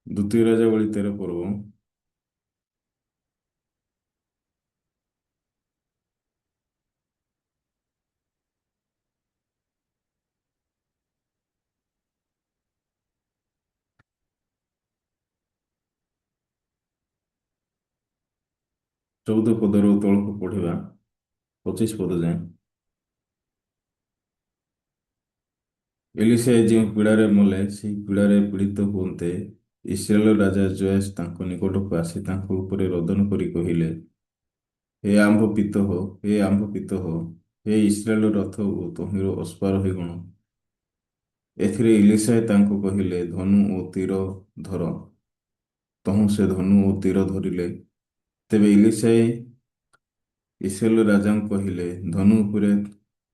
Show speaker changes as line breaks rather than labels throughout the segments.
ଦ୍ୱିତୀୟ ରାଜାବଳୀ 13 ପର୍ବ 14 ପଦରୁ ତଳକୁ ପଢିବା 25 ପଦ ଯାଏଁ। ଏଲିସାଏ ଯେଉଁ ପୀଡ଼ାରେ ମଲେ ସେହି ପୀଡ଼ାରେ ପୀଡ଼ିତ ହୁଅନ୍ତେ ଇସ୍ରାଏଲ ରାଜା ଜୋଆସ ତାଙ୍କ ନିକଟକୁ ଆସି ତାଙ୍କ ଉପରେ ରୋଦନ କରି କହିଲେ, ହେ ଆମ୍ଭ ପିତ ହୋ, ହେ ଆମ୍ଭ ପିତ ହୋ, ହେ ଇସ୍ରାଏଲ ରଥ ଓ ତହିଁର ଅଶ୍ୱାରୋହୀ ଗଣ। ଏଥିରେ ଏଲିସାଏ ତାଙ୍କୁ କହିଲେ, ଧନୁ ଓ ତୀର ଧର। ତହୁଁ ସେ ଧନୁ ଓ ତୀର ଧରିଲେ। ତେବେ ଏଲିସାଏ ଇସ୍ରାଏଲ ରାଜାଙ୍କୁ କହିଲେ, ଧନୁ ଉପରେ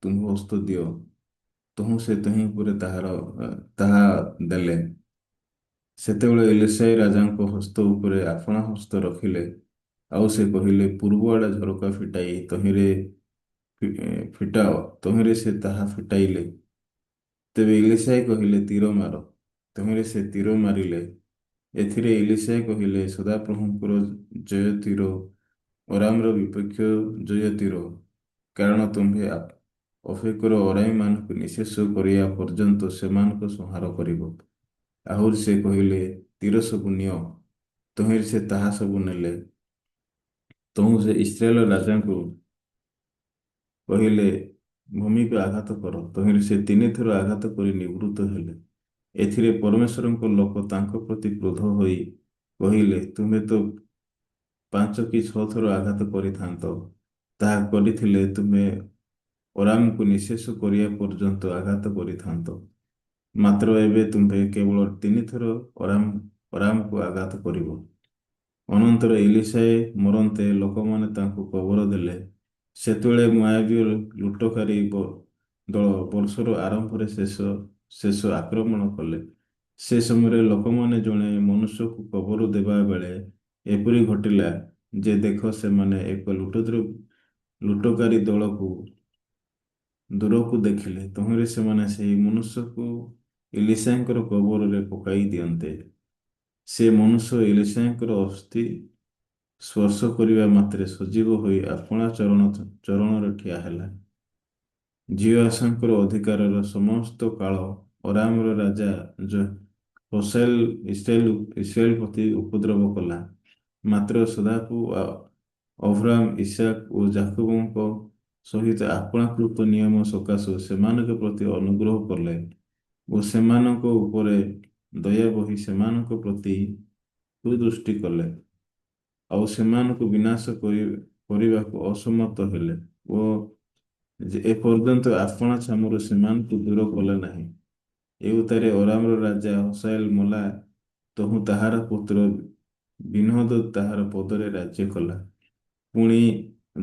ତୁମ୍ଭ ହସ୍ତ ଦିଅ। ତହୁଁ ସେ ତହିଁ ଉପରେ ତାହା ଦେଲେ। ସେତେବେଳେ ଏଲିସାଏ ରାଜାଙ୍କ ହସ୍ତ ଉପରେ ଆପଣା ହସ୍ତ ରଖିଲେ। ଆଉ ସେ କହିଲେ, ପୂର୍ବ ଆଡ଼େ ଝରକା ଫିଟାଇ ଫିଟାଅ। ତହିଁରେ ସେ ତାହା ଫିଟାଇଲେ। ତେବେ ଏଲିସାଏ କହିଲେ, ତୀର ମାର। ତହିଁରେ ସେ ତୀର ମାରିଲେ। ଏଥିରେ ଏଲିସାଏ କହିଲେ, ସଦାପ୍ରଭୁଙ୍କର ଜୟ ତୀର, ଅରାମର ବିପକ୍ଷ ଜୟ ତୀର, କାରଣ ତୁମ୍ଭେ ଅଫେକର ଅରାଇମାନଙ୍କୁ ନିଃଶେଷ କରିବା ପର୍ଯ୍ୟନ୍ତ ସେମାନଙ୍କ ସଂହାର କରିବ। ଆହୁରି ସେ କହିଲେ, ତୀର ସବୁ ନିଅ। ତହିଁରେ ସେ ତାହା ସବୁ ନେଲେ। ତହୁଁ ସେ ଇସ୍ରାଏଲ ରାଜାଙ୍କୁ କହିଲେ, ଭୂମିକୁ ଆଘାତ କର। ତହିଁରେ ସେ 3 ଥର ଆଘାତ କରି ନିବୃତ୍ତ ହେଲେ। ଏଥିରେ ପରମେଶ୍ୱରଙ୍କ ଲୋକ ତାଙ୍କ ପ୍ରତି କ୍ରୋଧ ହୋଇ କହିଲେ, ତୁମେ ତ 5 କି 6 ଥର ଆଘାତ କରିଥାନ୍ତ। ତାହା କରିଥିଲେ ତୁମେ ଅରାମକୁ ନିଃଶେଷ କରିବା ପର୍ଯ୍ୟନ୍ତ ଆଘାତ କରିଥାନ୍ତ। ମାତ୍ର ଏବେ ତୁମ୍ଭେ କେବଳ 3 ଥର ଅରାମକୁ ଆଘାତ କରିବ। ଅନନ୍ତର ଏଲିସାଏ ମରନ୍ତେ ଲୋକମାନେ ତାଙ୍କୁ କବର ଦେଲେ। ସେତେବେଳେ ମୋଆବୀୟ ଲୁଟକାରୀ ଦଳ ବର୍ଷର ଆରମ୍ଭରେ ଶେଷ ଆକ୍ରମଣ କଲେ। ସେ ସମୟରେ ଲୋକମାନେ ଜଣେ ମନୁଷ୍ୟକୁ କବର ଦେବା ବେଳେ ଏପରି ଘଟିଲା ଯେ, ଦେଖ, ସେମାନେ ଏକ ଲୁଟକାରୀ ଦଳକୁ ଦୂରକୁ ଦେଖିଲେ। ତହିଁରେ ସେମାନେ ସେହି ମନୁଷ୍ୟକୁ ଏଲିସାଏଙ୍କର କବରରେ ପକାଇ ଦିଅନ୍ତେ। ସେ ମନୁଷ୍ୟ ଏଲିସାଏଙ୍କର ଅସ୍ଥି ସ୍ପର୍ଶ କରିବା ମାତ୍ରେ ସଜୀବ ହୋଇ ଆପଣା ଚରଣରେ ଠିଆ ହେଲା। ଜିହୋଆଶଙ୍କର ଅଧିକାରର ସମସ୍ତ କାଳ ଅରାମର ରାଜା ହୋସାଏଲ ଇସ୍ରାଏଲ ପ୍ରତି ଉପଦ୍ରବ କଲା। ମାତ୍ର ସଦାକୁ ଅବ୍ରାମ, ଇସାକ ଓ ଯାକୋବଙ୍କ ସହିତ ଆପଣାକୃତ ନିୟମ ସକାଶୁ ସେମାନଙ୍କ ପ୍ରତି ଅନୁଗ୍ରହ କଲେ ଓ ସେମାନଙ୍କ ଉପରେ ଦୟା ବହି ସେମାନଙ୍କ ପ୍ରତି ସୁଦୃଷ୍ଟି କଲେ। ଆଉ ସେମାନଙ୍କୁ ବିନାଶ କରିବାକୁ ଅସମର୍ଥ ହେଲେ ଓ ଏପର୍ଯ୍ୟନ୍ତ ଆପଣା ଛାମୁରୁ ସେମାନଙ୍କୁ ଦୂର କଲେ ନାହିଁ। ଏଉତାରେ ଅରାମର ରାଜା ହୋସାଏଲ ମଲା। ତହୁଁ ତାହାର ପୁତ୍ର ବିନ୍ହଦଦ ତାହାର ପଦରେ ରାଜ୍ୟ କଲା। ପୁଣି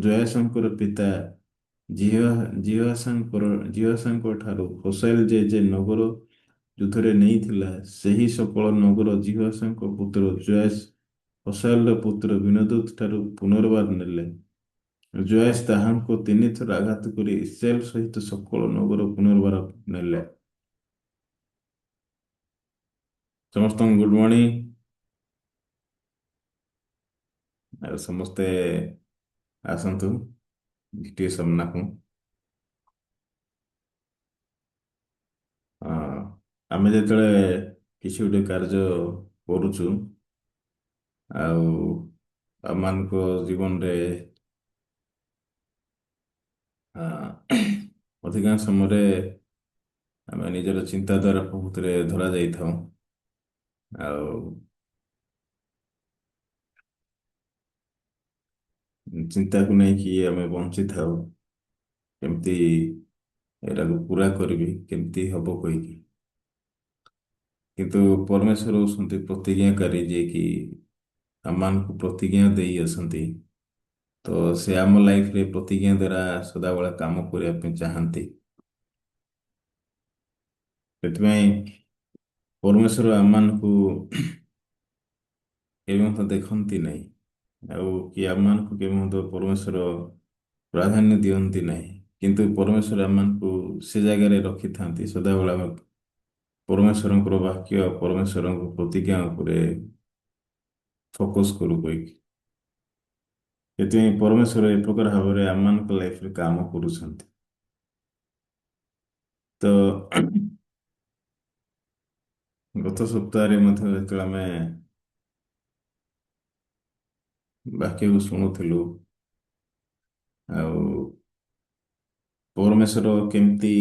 ଜୋଆସଙ୍କର ପିତା ଜିହୋଆଶଙ୍କ ଠାରୁ ହୋସାଏଲ ଯେ ନଗର ଯୁଦ୍ଧରେ ନେଇଥିଲା, ସେହି ସକଳ ନଗର ଜିହୋଆଶଙ୍କ ପୁତ୍ର ଜୋଆସ ହୋସାଏଲର ପୁତ୍ର ବିନୋଦତ ଠାରୁ ପୁନର୍ବାର ନେଲେ। ଜୋଆସ ତାହାଙ୍କୁ 3 ଥର ଆଘାତ କରି ଇସ୍ରାଏଲ ସହିତ ସକଳ ନଗର ପୁନର୍ବାର ନେଲେ। ସମସ୍ତଙ୍କୁ ଗୁଡ୍ ମର୍ଣ୍ଣିଂ। ଆଉ ସମସ୍ତେ ଆସନ୍ତୁ ଟିକେ ସାମ୍ନାକୁ। ଆମେ ଯେତେବେଳେ କିଛି ଗୋଟେ କାର୍ଯ୍ୟ କରୁଛୁ ଆଉ ଆମମାନଙ୍କ ଜୀବନରେ ଅଧିକାଂଶ ସମୟରେ ଆମେ ନିଜର ଚିନ୍ତାଧାରା ସବୁଥିରେ ଧରା ଯାଇଥାଉ। ଆଉ ଚିନ୍ତାକୁ ନେଇକି ଆମେ ବଞ୍ଚିଥାଉ, କେମିତି ଏଟାକୁ ପୁରା କରିବି, କେମିତି ହବ କହିକି। କିନ୍ତୁ ପରମେଶ୍ୱର ହେଉଛନ୍ତି ପ୍ରତିଜ୍ଞାକାରୀ, ଯିଏକି ଆମମାନଙ୍କୁ ପ୍ରତିଜ୍ଞା ଦେଇ ଆସନ୍ତି। ତ ସେ ଆମ ଲାଇଫରେ ପ୍ରତିଜ୍ଞା ଦ୍ୱାରା ସଦାବେଳେ କାମ କରିବା ପାଇଁ ଚାହାନ୍ତି। ସେଥିପାଇଁ ପରମେଶ୍ୱର ଆମମାନଙ୍କୁ କେବେ ମଧ୍ୟ ଦେଖନ୍ତି ନାହିଁ, ଆଉ କି ଆମମାନଙ୍କୁ କେବେ ମଧ୍ୟ ପରମେଶ୍ୱର ପ୍ରାଧାନ୍ୟ ଦିଅନ୍ତି ନାହିଁ। କିନ୍ତୁ ପରମେଶ୍ୱର ଆମମାନଙ୍କୁ ସେ ଜାଗାରେ ରଖିଥାନ୍ତି ସଦାବେଳେ ପରମେଶ୍ୱରଙ୍କର ବାକ୍ୟ ପରମେଶ୍ୱରଙ୍କ ପ୍ରତିଜ୍ଞା ଉପରେ ଫୋକସ୍ କରୁ କହିକି। ସେଥିପାଇଁ ପରମେଶ୍ୱର ଏ ପ୍ରକାର ଭାବରେ ଆମମାନଙ୍କ ଲାଇଫରେ କାମ କରୁଛନ୍ତି। ତ ଗତ ସପ୍ତାହରେ ମଧ୍ୟ ଯେତେବେଳେ ଆମେ ବାକ୍ୟକୁ ଶୁଣୁଥିଲୁ ଆଉ ପରମେଶ୍ୱର କେମିତି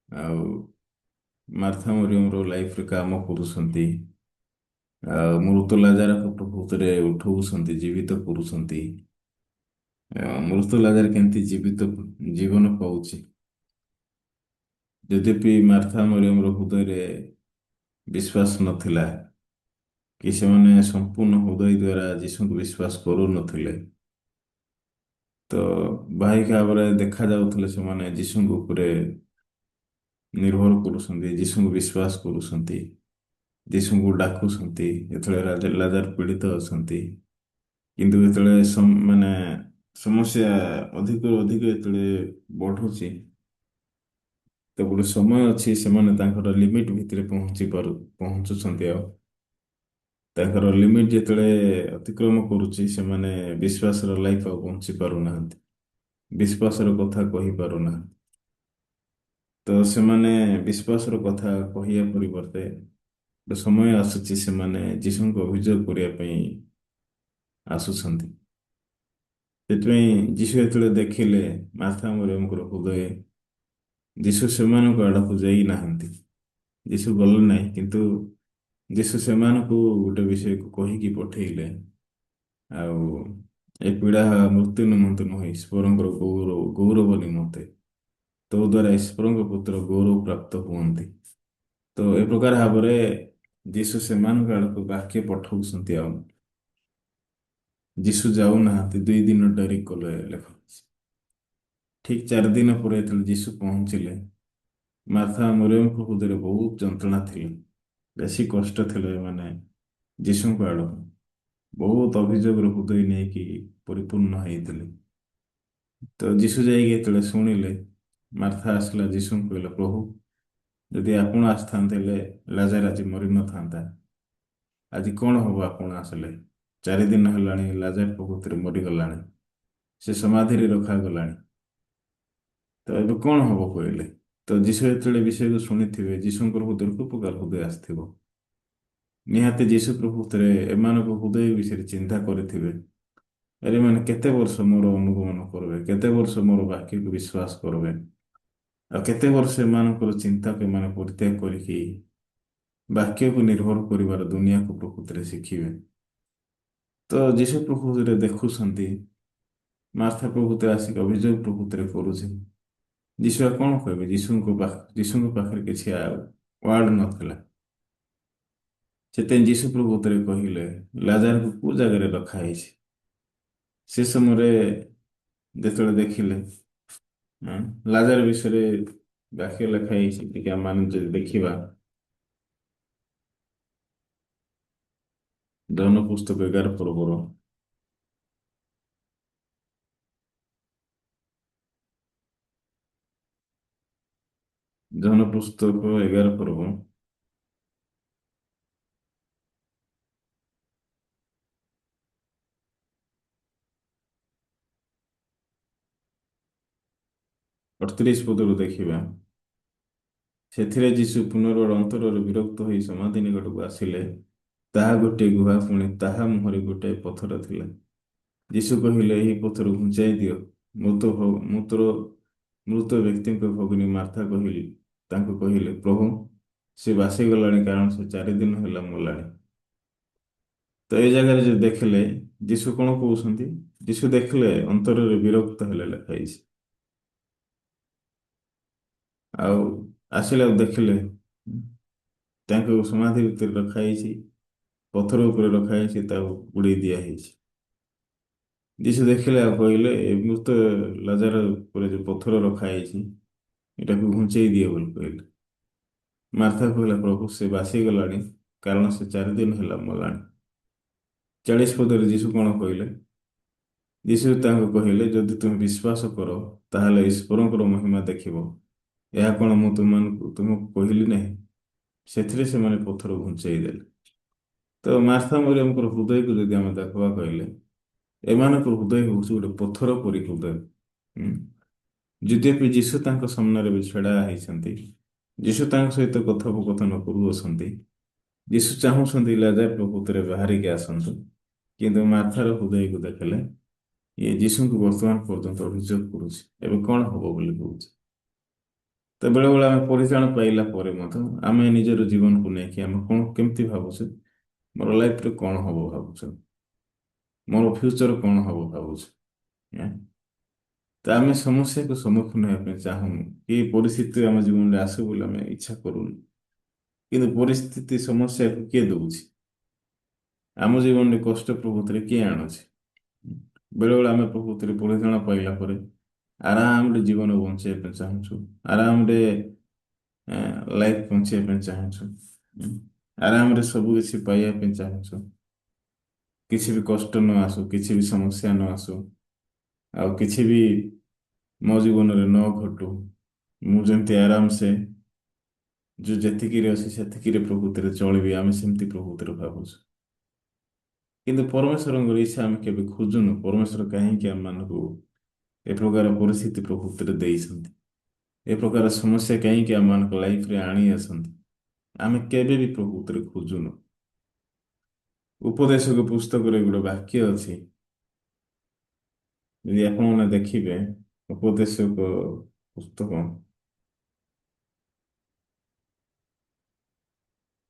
ଆଉ ମାର୍ଥା ମରିୟମର ଲାଇଫରେ କାମ କରୁଛନ୍ତି ଆଉ ମୃତ ଲାଜାରକୁ ପ୍ରକୃତରେ ଉଠଉଛନ୍ତି ଜୀବିତ କରୁଛନ୍ତି। ମୃତ ଲାଜାର କେମିତି ଜୀବନ ପାଉଛି। ଯଦ୍ୟପି ମାର୍ଥା ମରିୟମର ହୃଦୟରେ ବିଶ୍ୱାସ ନଥିଲା କି ସେମାନେ ସମ୍ପୂର୍ଣ୍ଣ ହୃଦୟ ଦ୍ୱାରା ଯୀଶୁଙ୍କୁ ବିଶ୍ୱାସ କରୁନଥିଲେ, ତ ବାହିକ ଭାବରେ ଦେଖାଯାଉଥିଲେ ସେମାନେ ଯୀଶୁଙ୍କ ଉପରେ ନିର୍ଭର କରୁଛନ୍ତି, ଯୀଶୁଙ୍କୁ ବିଶ୍ୱାସ କରୁଛନ୍ତି, ଯୀଶୁଙ୍କୁ ଡାକୁଛନ୍ତି ଯେତେବେଳେ ଲାଜାର ପୀଡ଼ିତ ଅଛନ୍ତି। କିନ୍ତୁ ଯେତେବେଳେ ମାନେ ସମସ୍ୟା ଅଧିକରୁ ଅଧିକ ଯେତେବେଳେ ବଢୁଛି, ତ ଗୋଟେ ସମୟ ଅଛି ସେମାନେ ତାଙ୍କର ଲିମିଟ ଭିତରେ ପହଞ୍ଚୁଛନ୍ତି ଆଉ ତାଙ୍କର ଲିମିଟ ଯେତେବେଳେ ଅତିକ୍ରମ କରୁଛି ସେମାନେ ବିଶ୍ୱାସର ଲାଇଫ ଆଉ ବଞ୍ଚି ପାରୁନାହାନ୍ତି, ବିଶ୍ୱାସର କଥା କହିପାରୁନାହାନ୍ତି। ତ ସେମାନେ ବିଶ୍ୱାସର କଥା କହିବା ପରିବର୍ତ୍ତେ ଗୋଟେ ସମୟ ଆସୁଛି ସେମାନେ ଯୀଶୁଙ୍କୁ ଅଭିଯୋଗ କରିବା ପାଇଁ ଆସୁଛନ୍ତି। ସେଥିପାଇଁ ଯୀଶୁ ଯେତେବେଳେ ଦେଖିଲେ ମାର୍ଥା ମରିୟମଙ୍କର ହୃଦୟ, ଯୀଶୁ ସେମାନଙ୍କ ଆଡ଼କୁ ଯାଇନାହାନ୍ତି, ଯୀଶୁ ଗଲେ ନାହିଁ, କିନ୍ତୁ ଯୀଶୁ ସେମାନଙ୍କୁ ଗୋଟେ ବିଷୟକୁ କହିକି ପଠେଇଲେ ଆଉ ଏ ପୀଡ଼ା ମୃତ୍ୟୁ ନିମନ୍ତେ ନୁହେଁ ଈଶ୍ୱରଙ୍କର ଗୌରବ ନିମନ୍ତେ, ତୋ ଦ୍ୱାରା ଈଶ୍ୱରଙ୍କ ପୁତ୍ର ଗୌରବ ପ୍ରାପ୍ତ ହୁଅନ୍ତି। ତ ଏ ପ୍ରକାର ଭାବରେ ଯୀଶୁ ସେମାନଙ୍କ ଆଡ଼କୁ ବାକ୍ୟ ପଠାଉଛନ୍ତି ଆଉ ଯୀଶୁ ଯାଉନାହାନ୍ତି, 2 ଦିନ ଡେରି କଲେ ଲେଖା ଅଛି। ଠିକ୍ 4 ଦିନ ପରେ ଯେତେବେଳେ ଯୀଶୁ ପହଞ୍ଚିଲେ, ମାର୍ଥା ମରିୟମଙ୍କ ହୃଦୟରେ ବହୁତ ଯନ୍ତ୍ରଣା ଥିଲା, ବେଶୀ କଷ୍ଟ ଥିଲେ, ମାନେ ଯୀଶୁଙ୍କ ଆଡ଼କୁ ବହୁତ ଅଭିଯୋଗର ହୃଦୟ ନେଇକି ପରିପୂର୍ଣ୍ଣ ହେଇଥିଲେ। ତ ଯୀଶୁ ଯାଇକି ଯେତେବେଳେ ଶୁଣିଲେ, ମାର୍ଥା ଆସିଲା ଯୀଶୁଙ୍କୁ କହିଲା, ପ୍ରଭୁ ଯଦି ଆପଣ ଆସିଥାନ୍ତେ ହେଲେ ଲାଜାର ଆଜି ମରିନଥାନ୍ତା। ଆଜି କଣ ହବ ଆପଣ ଆସିଲେ? 4 ଦିନ ହେଲାଣି ଲାଜାର ପ୍ରକୃତିରେ ମରିଗଲାଣି, ସେ ସମାଧିରେ ରଖାଗଲାଣି, ତ ଏବେ କଣ ହବ କହିଲେ? ତ ଯୀଶୁ ଯେତେବେଳେ ବିଷୟକୁ ଶୁଣିଥିବେ ଯୀଶୁଙ୍କର ହୃଦୟକୁ ପ୍ରକାର ହୃଦୟ ଆସିଥିବ। ନିହାତି ଯୀଶୁ ପ୍ରକୃତରେ ଏମାନଙ୍କ ହୃଦୟ ବିଷୟରେ ଚିନ୍ତା କରିଥିବେ। ଆରେ ମାନେ କେତେ ବର୍ଷ ମୋର ଅନୁଗମନ କରିବେ, କେତେ ବର୍ଷ ମୋର ବାକ୍ୟକୁ ବିଶ୍ୱାସ କରିବେ, ଆଉ କେତେ ବର୍ଷ ଏମାନଙ୍କର ଚିନ୍ତାକୁ ଏମାନେ ପରିତ୍ୟାଗ କରିକି ବାକ୍ୟକୁ ନିର୍ଭର କରିବାର ଦୁନିଆକୁ ପ୍ରକୃତିରେ ଶିଖିବେ। ତ ଯୀଶୁ ପ୍ରକୃତିରେ ଦେଖୁଛନ୍ତି ମାର୍ଥା ପ୍ରକୃତିରେ ଆସିକି ଅଭିଯୋଗ ପ୍ରକୃତିରେ କରୁଛି। ଯୀଶୁ ଆଉ କଣ କହିବେ? ଯୀଶୁଙ୍କ ପାଖରେ କିଛି ୱାର୍ଡ ନଥିଲା। ସେଥିପାଇଁ ଯୀଶୁ ପ୍ରକୃତିରେ କହିଲେ, ଲାଜାରକୁ କୋଉ ଜାଗାରେ ରଖା ହେଇଛି? ସେ ସମୟରେ ଯେତେବେଳେ ଦେଖିଲେ ଲାଜାର ବିଷୟରେ ବାକ୍ୟ ଲେଖା ହେଇଛି, ଟିକେ ଆମେ ଯଦି ଦେଖିବା ଜନ ପୁସ୍ତକ 11 ପର୍ବର ଜନ ପୁସ୍ତକ 11 ପର୍ବ 38 ପଦରୁ ଦେଖିବା। ସେଥିରେ ଯୀଶୁ ପୁନର୍ବାର ଅନ୍ତରରେ ବିରକ୍ତ ହୋଇ ସମାଧି ନିକଟକୁ ଆସିଲେ। ତାହା ଗୋଟିଏ ଗୁହା, ପୁଣି ତାହା ମୁହଁରେ ଗୋଟାଏ ପଥର ଥିଲା। ଯୀଶୁ କହିଲେ, ଏହି ପଥର ଘୁଞ୍ଚାଇ ଦିଅ। ମୃତ ମୃତ ମୃତ ବ୍ୟକ୍ତିଙ୍କ ଭଗିନୀ ମାର୍ଥା ତାଙ୍କୁ କହିଲେ, ପ୍ରଭୁ ସେ ଭାସିଗଲାଣି, କାରଣ ସେ 4 ଦିନ ହେଲା ମଲାଣି। ତ ଏଇ ଜାଗାରେ ଯଦି ଦେଖିଲେ ଯୀଶୁ କଣ କହୁଛନ୍ତି? ଯୀଶୁ ଦେଖିଲେ ଅନ୍ତରରେ ବିରକ୍ତ ହେଲେ ଲେଖା ହେଇଛି। ଆଉ ଆସିଲେ ଆଉ ଦେଖିଲେ ତାଙ୍କୁ ସମାଧି ଭିତରେ ରଖାହେଇଛି, ପଥର ଉପରେ ରଖାହେଇଛି, ତାକୁ ଉଡ଼େଇ ଦିଆହେଇଛି। ଯୀଶୁ ଦେଖିଲେ ଆଉ କହିଲେ, ଏ ମୃତ ଲାଜାର ଉପରେ ଯୋଉ ପଥର ରଖାହେଇଛି ଏଟାକୁ ଘୁଞ୍ଚେଇ ଦିଏ ବୋଲି କହିଲେ। ମାର୍ଥା କହିଲା, ପ୍ରଭୁ ସେ ଭାସିଗଲାଣି, କାରଣ ସେ 4 ଦିନ ହେଲା ମଲାଣି। 40 ପଦରେ ଯୀଶୁ କଣ କହିଲେ? ଯୀଶୁ ତାଙ୍କୁ କହିଲେ, ଯଦି ତୁମେ ବିଶ୍ୱାସ କର ତାହେଲେ ଈଶ୍ୱରଙ୍କର ମହିମା ଦେଖିବ। ଏହା କଣ ମୁଁ ତୁମକୁ କହିଲି ନାହିଁ? ସେଥିରେ ସେମାନେ ପଥର ଘୁଞ୍ଚେଇ ଦେଲେ। ତ ମାର୍ଥା ମରିୟମଙ୍କର ହୃଦୟକୁ ଯଦି ଆମେ ଦେଖିବା କହିଲେ, ଏମାନଙ୍କର ହୃଦୟ ହେଉଛି ଗୋଟେ ପଥର ପରି ହୃଦୟ। ହୁଁ। ଯଦ୍ୟପି ଯୀଶୁ ତାଙ୍କ ସାମ୍ନାରେ ବି ଛିଡ଼ା ହେଇଛନ୍ତି, ଯୀଶୁ ତାଙ୍କ ସହିତ କଥୋପକଥନ କରୁଅଛନ୍ତି, ଯୀଶୁ ଚାହୁଁଛନ୍ତି ଲାଜର ପ୍ରକୃତିରେ ବାହାରିକି ଆସନ୍ତୁ, କିନ୍ତୁ ମାର୍ଥାର ହୃଦୟକୁ ଦେଖିଲେ ଇଏ ଯୀଶୁଙ୍କୁ ବର୍ତ୍ତମାନ ପର୍ଯ୍ୟନ୍ତ ଅଭିଯୋଗ କରୁଛି, ଏବେ କଣ ହବ ବୋଲି କହୁଛି। ତ ବେଳେବେଳେ ଆମେ ପରିତ୍ରାଣ ପାଇଲା ପରେ ମଧ୍ୟ ଆମେ ନିଜର ଜୀବନକୁ ନେଇକି ଆମେ କଣ କେମିତି ଭାବୁଛେ, ମୋର ଲାଇଫରେ କଣ ହବ ଭାବୁଛୁ, ମୋର ଫ୍ୟୁଚର କଣ ହବ ଭାବୁଛୁ। Yeah? ତ ଆମେ ସମସ୍ୟାକୁ ସମ୍ମୁଖୀନ ହେବା ପାଇଁ ଚାହୁଁନୁ, କି ପରିସ୍ଥିତି ଆମ ଜୀବନରେ ଆସୁ ବୋଲି ଆମେ ଇଚ୍ଛା କରୁନୁ, କିନ୍ତୁ ପରିସ୍ଥିତି ସମସ୍ୟାକୁ କିଏ ଦଉଛି? ଆମ ଜୀବନରେ କଷ୍ଟ ପ୍ରକୃତିରେ କିଏ ଆଣୁଛି? ବେଳେବେଳେ ଆମେ ପ୍ରକୃତିରେ ପରିତ୍ରାଣ ପାଇଲା ପରେ ଆରାମରେ ଜୀବନ ବଞ୍ଚେଇବା ପାଇଁ ଚାହୁଁଛୁ, ଆରାମରେ ଲାଇଫ ବଞ୍ଚେଇବା ପାଇଁ ଚାହୁଁଛୁ, ଉଁ, ଆରାମରେ ସବୁ କିଛି ପାଇବା ପାଇଁ ଚାହୁଁଛୁ, କିଛି ବି କଷ୍ଟ ନ ଆସୁ, କିଛି ବି ସମସ୍ୟା ନ ଆସୁ, ଆଉ କିଛି ବି ମୋ ଜୀବନରେ ନ ଘଟୁ, ମୁଁ ଯେମିତି ଆରାମସେ ଯୋଉ ଯେତିକିରେ ଅଛି ସେତିକିରେ ପ୍ରକୃତିରେ ଚଳିବି, ଆମେ ସେମିତି ପ୍ରକୃତିରେ ଭାବୁଛୁ। କିନ୍ତୁ ପରମେଶ୍ୱରଙ୍କର ଇଚ୍ଛା ଆମେ କେବେ ଖୋଜୁନୁ, ପରମେଶ୍ୱର କାହିଁକି ଆମମାନଙ୍କୁ ଏ ପ୍ରକାର ପରିସ୍ଥିତି ପ୍ରକୃତିରେ ଦେଇଛନ୍ତି, ଏ ପ୍ରକାର ସମସ୍ୟା କାହିଁକି ଆମମାନଙ୍କ ଲାଇଫରେ ଆଣି ଆସନ୍ତି, ଆମେ କେବେ ବି ପ୍ରକୃତିରେ ଖୋଜୁନୁ। ଉପଦେଶକ ପୁସ୍ତକରେ ଗୋଟେ ବାକ୍ୟ ଅଛି, ଯଦି ଆପଣମାନେ ଦେଖିବେ ଉପଦେଶକ ପୁସ୍ତକ,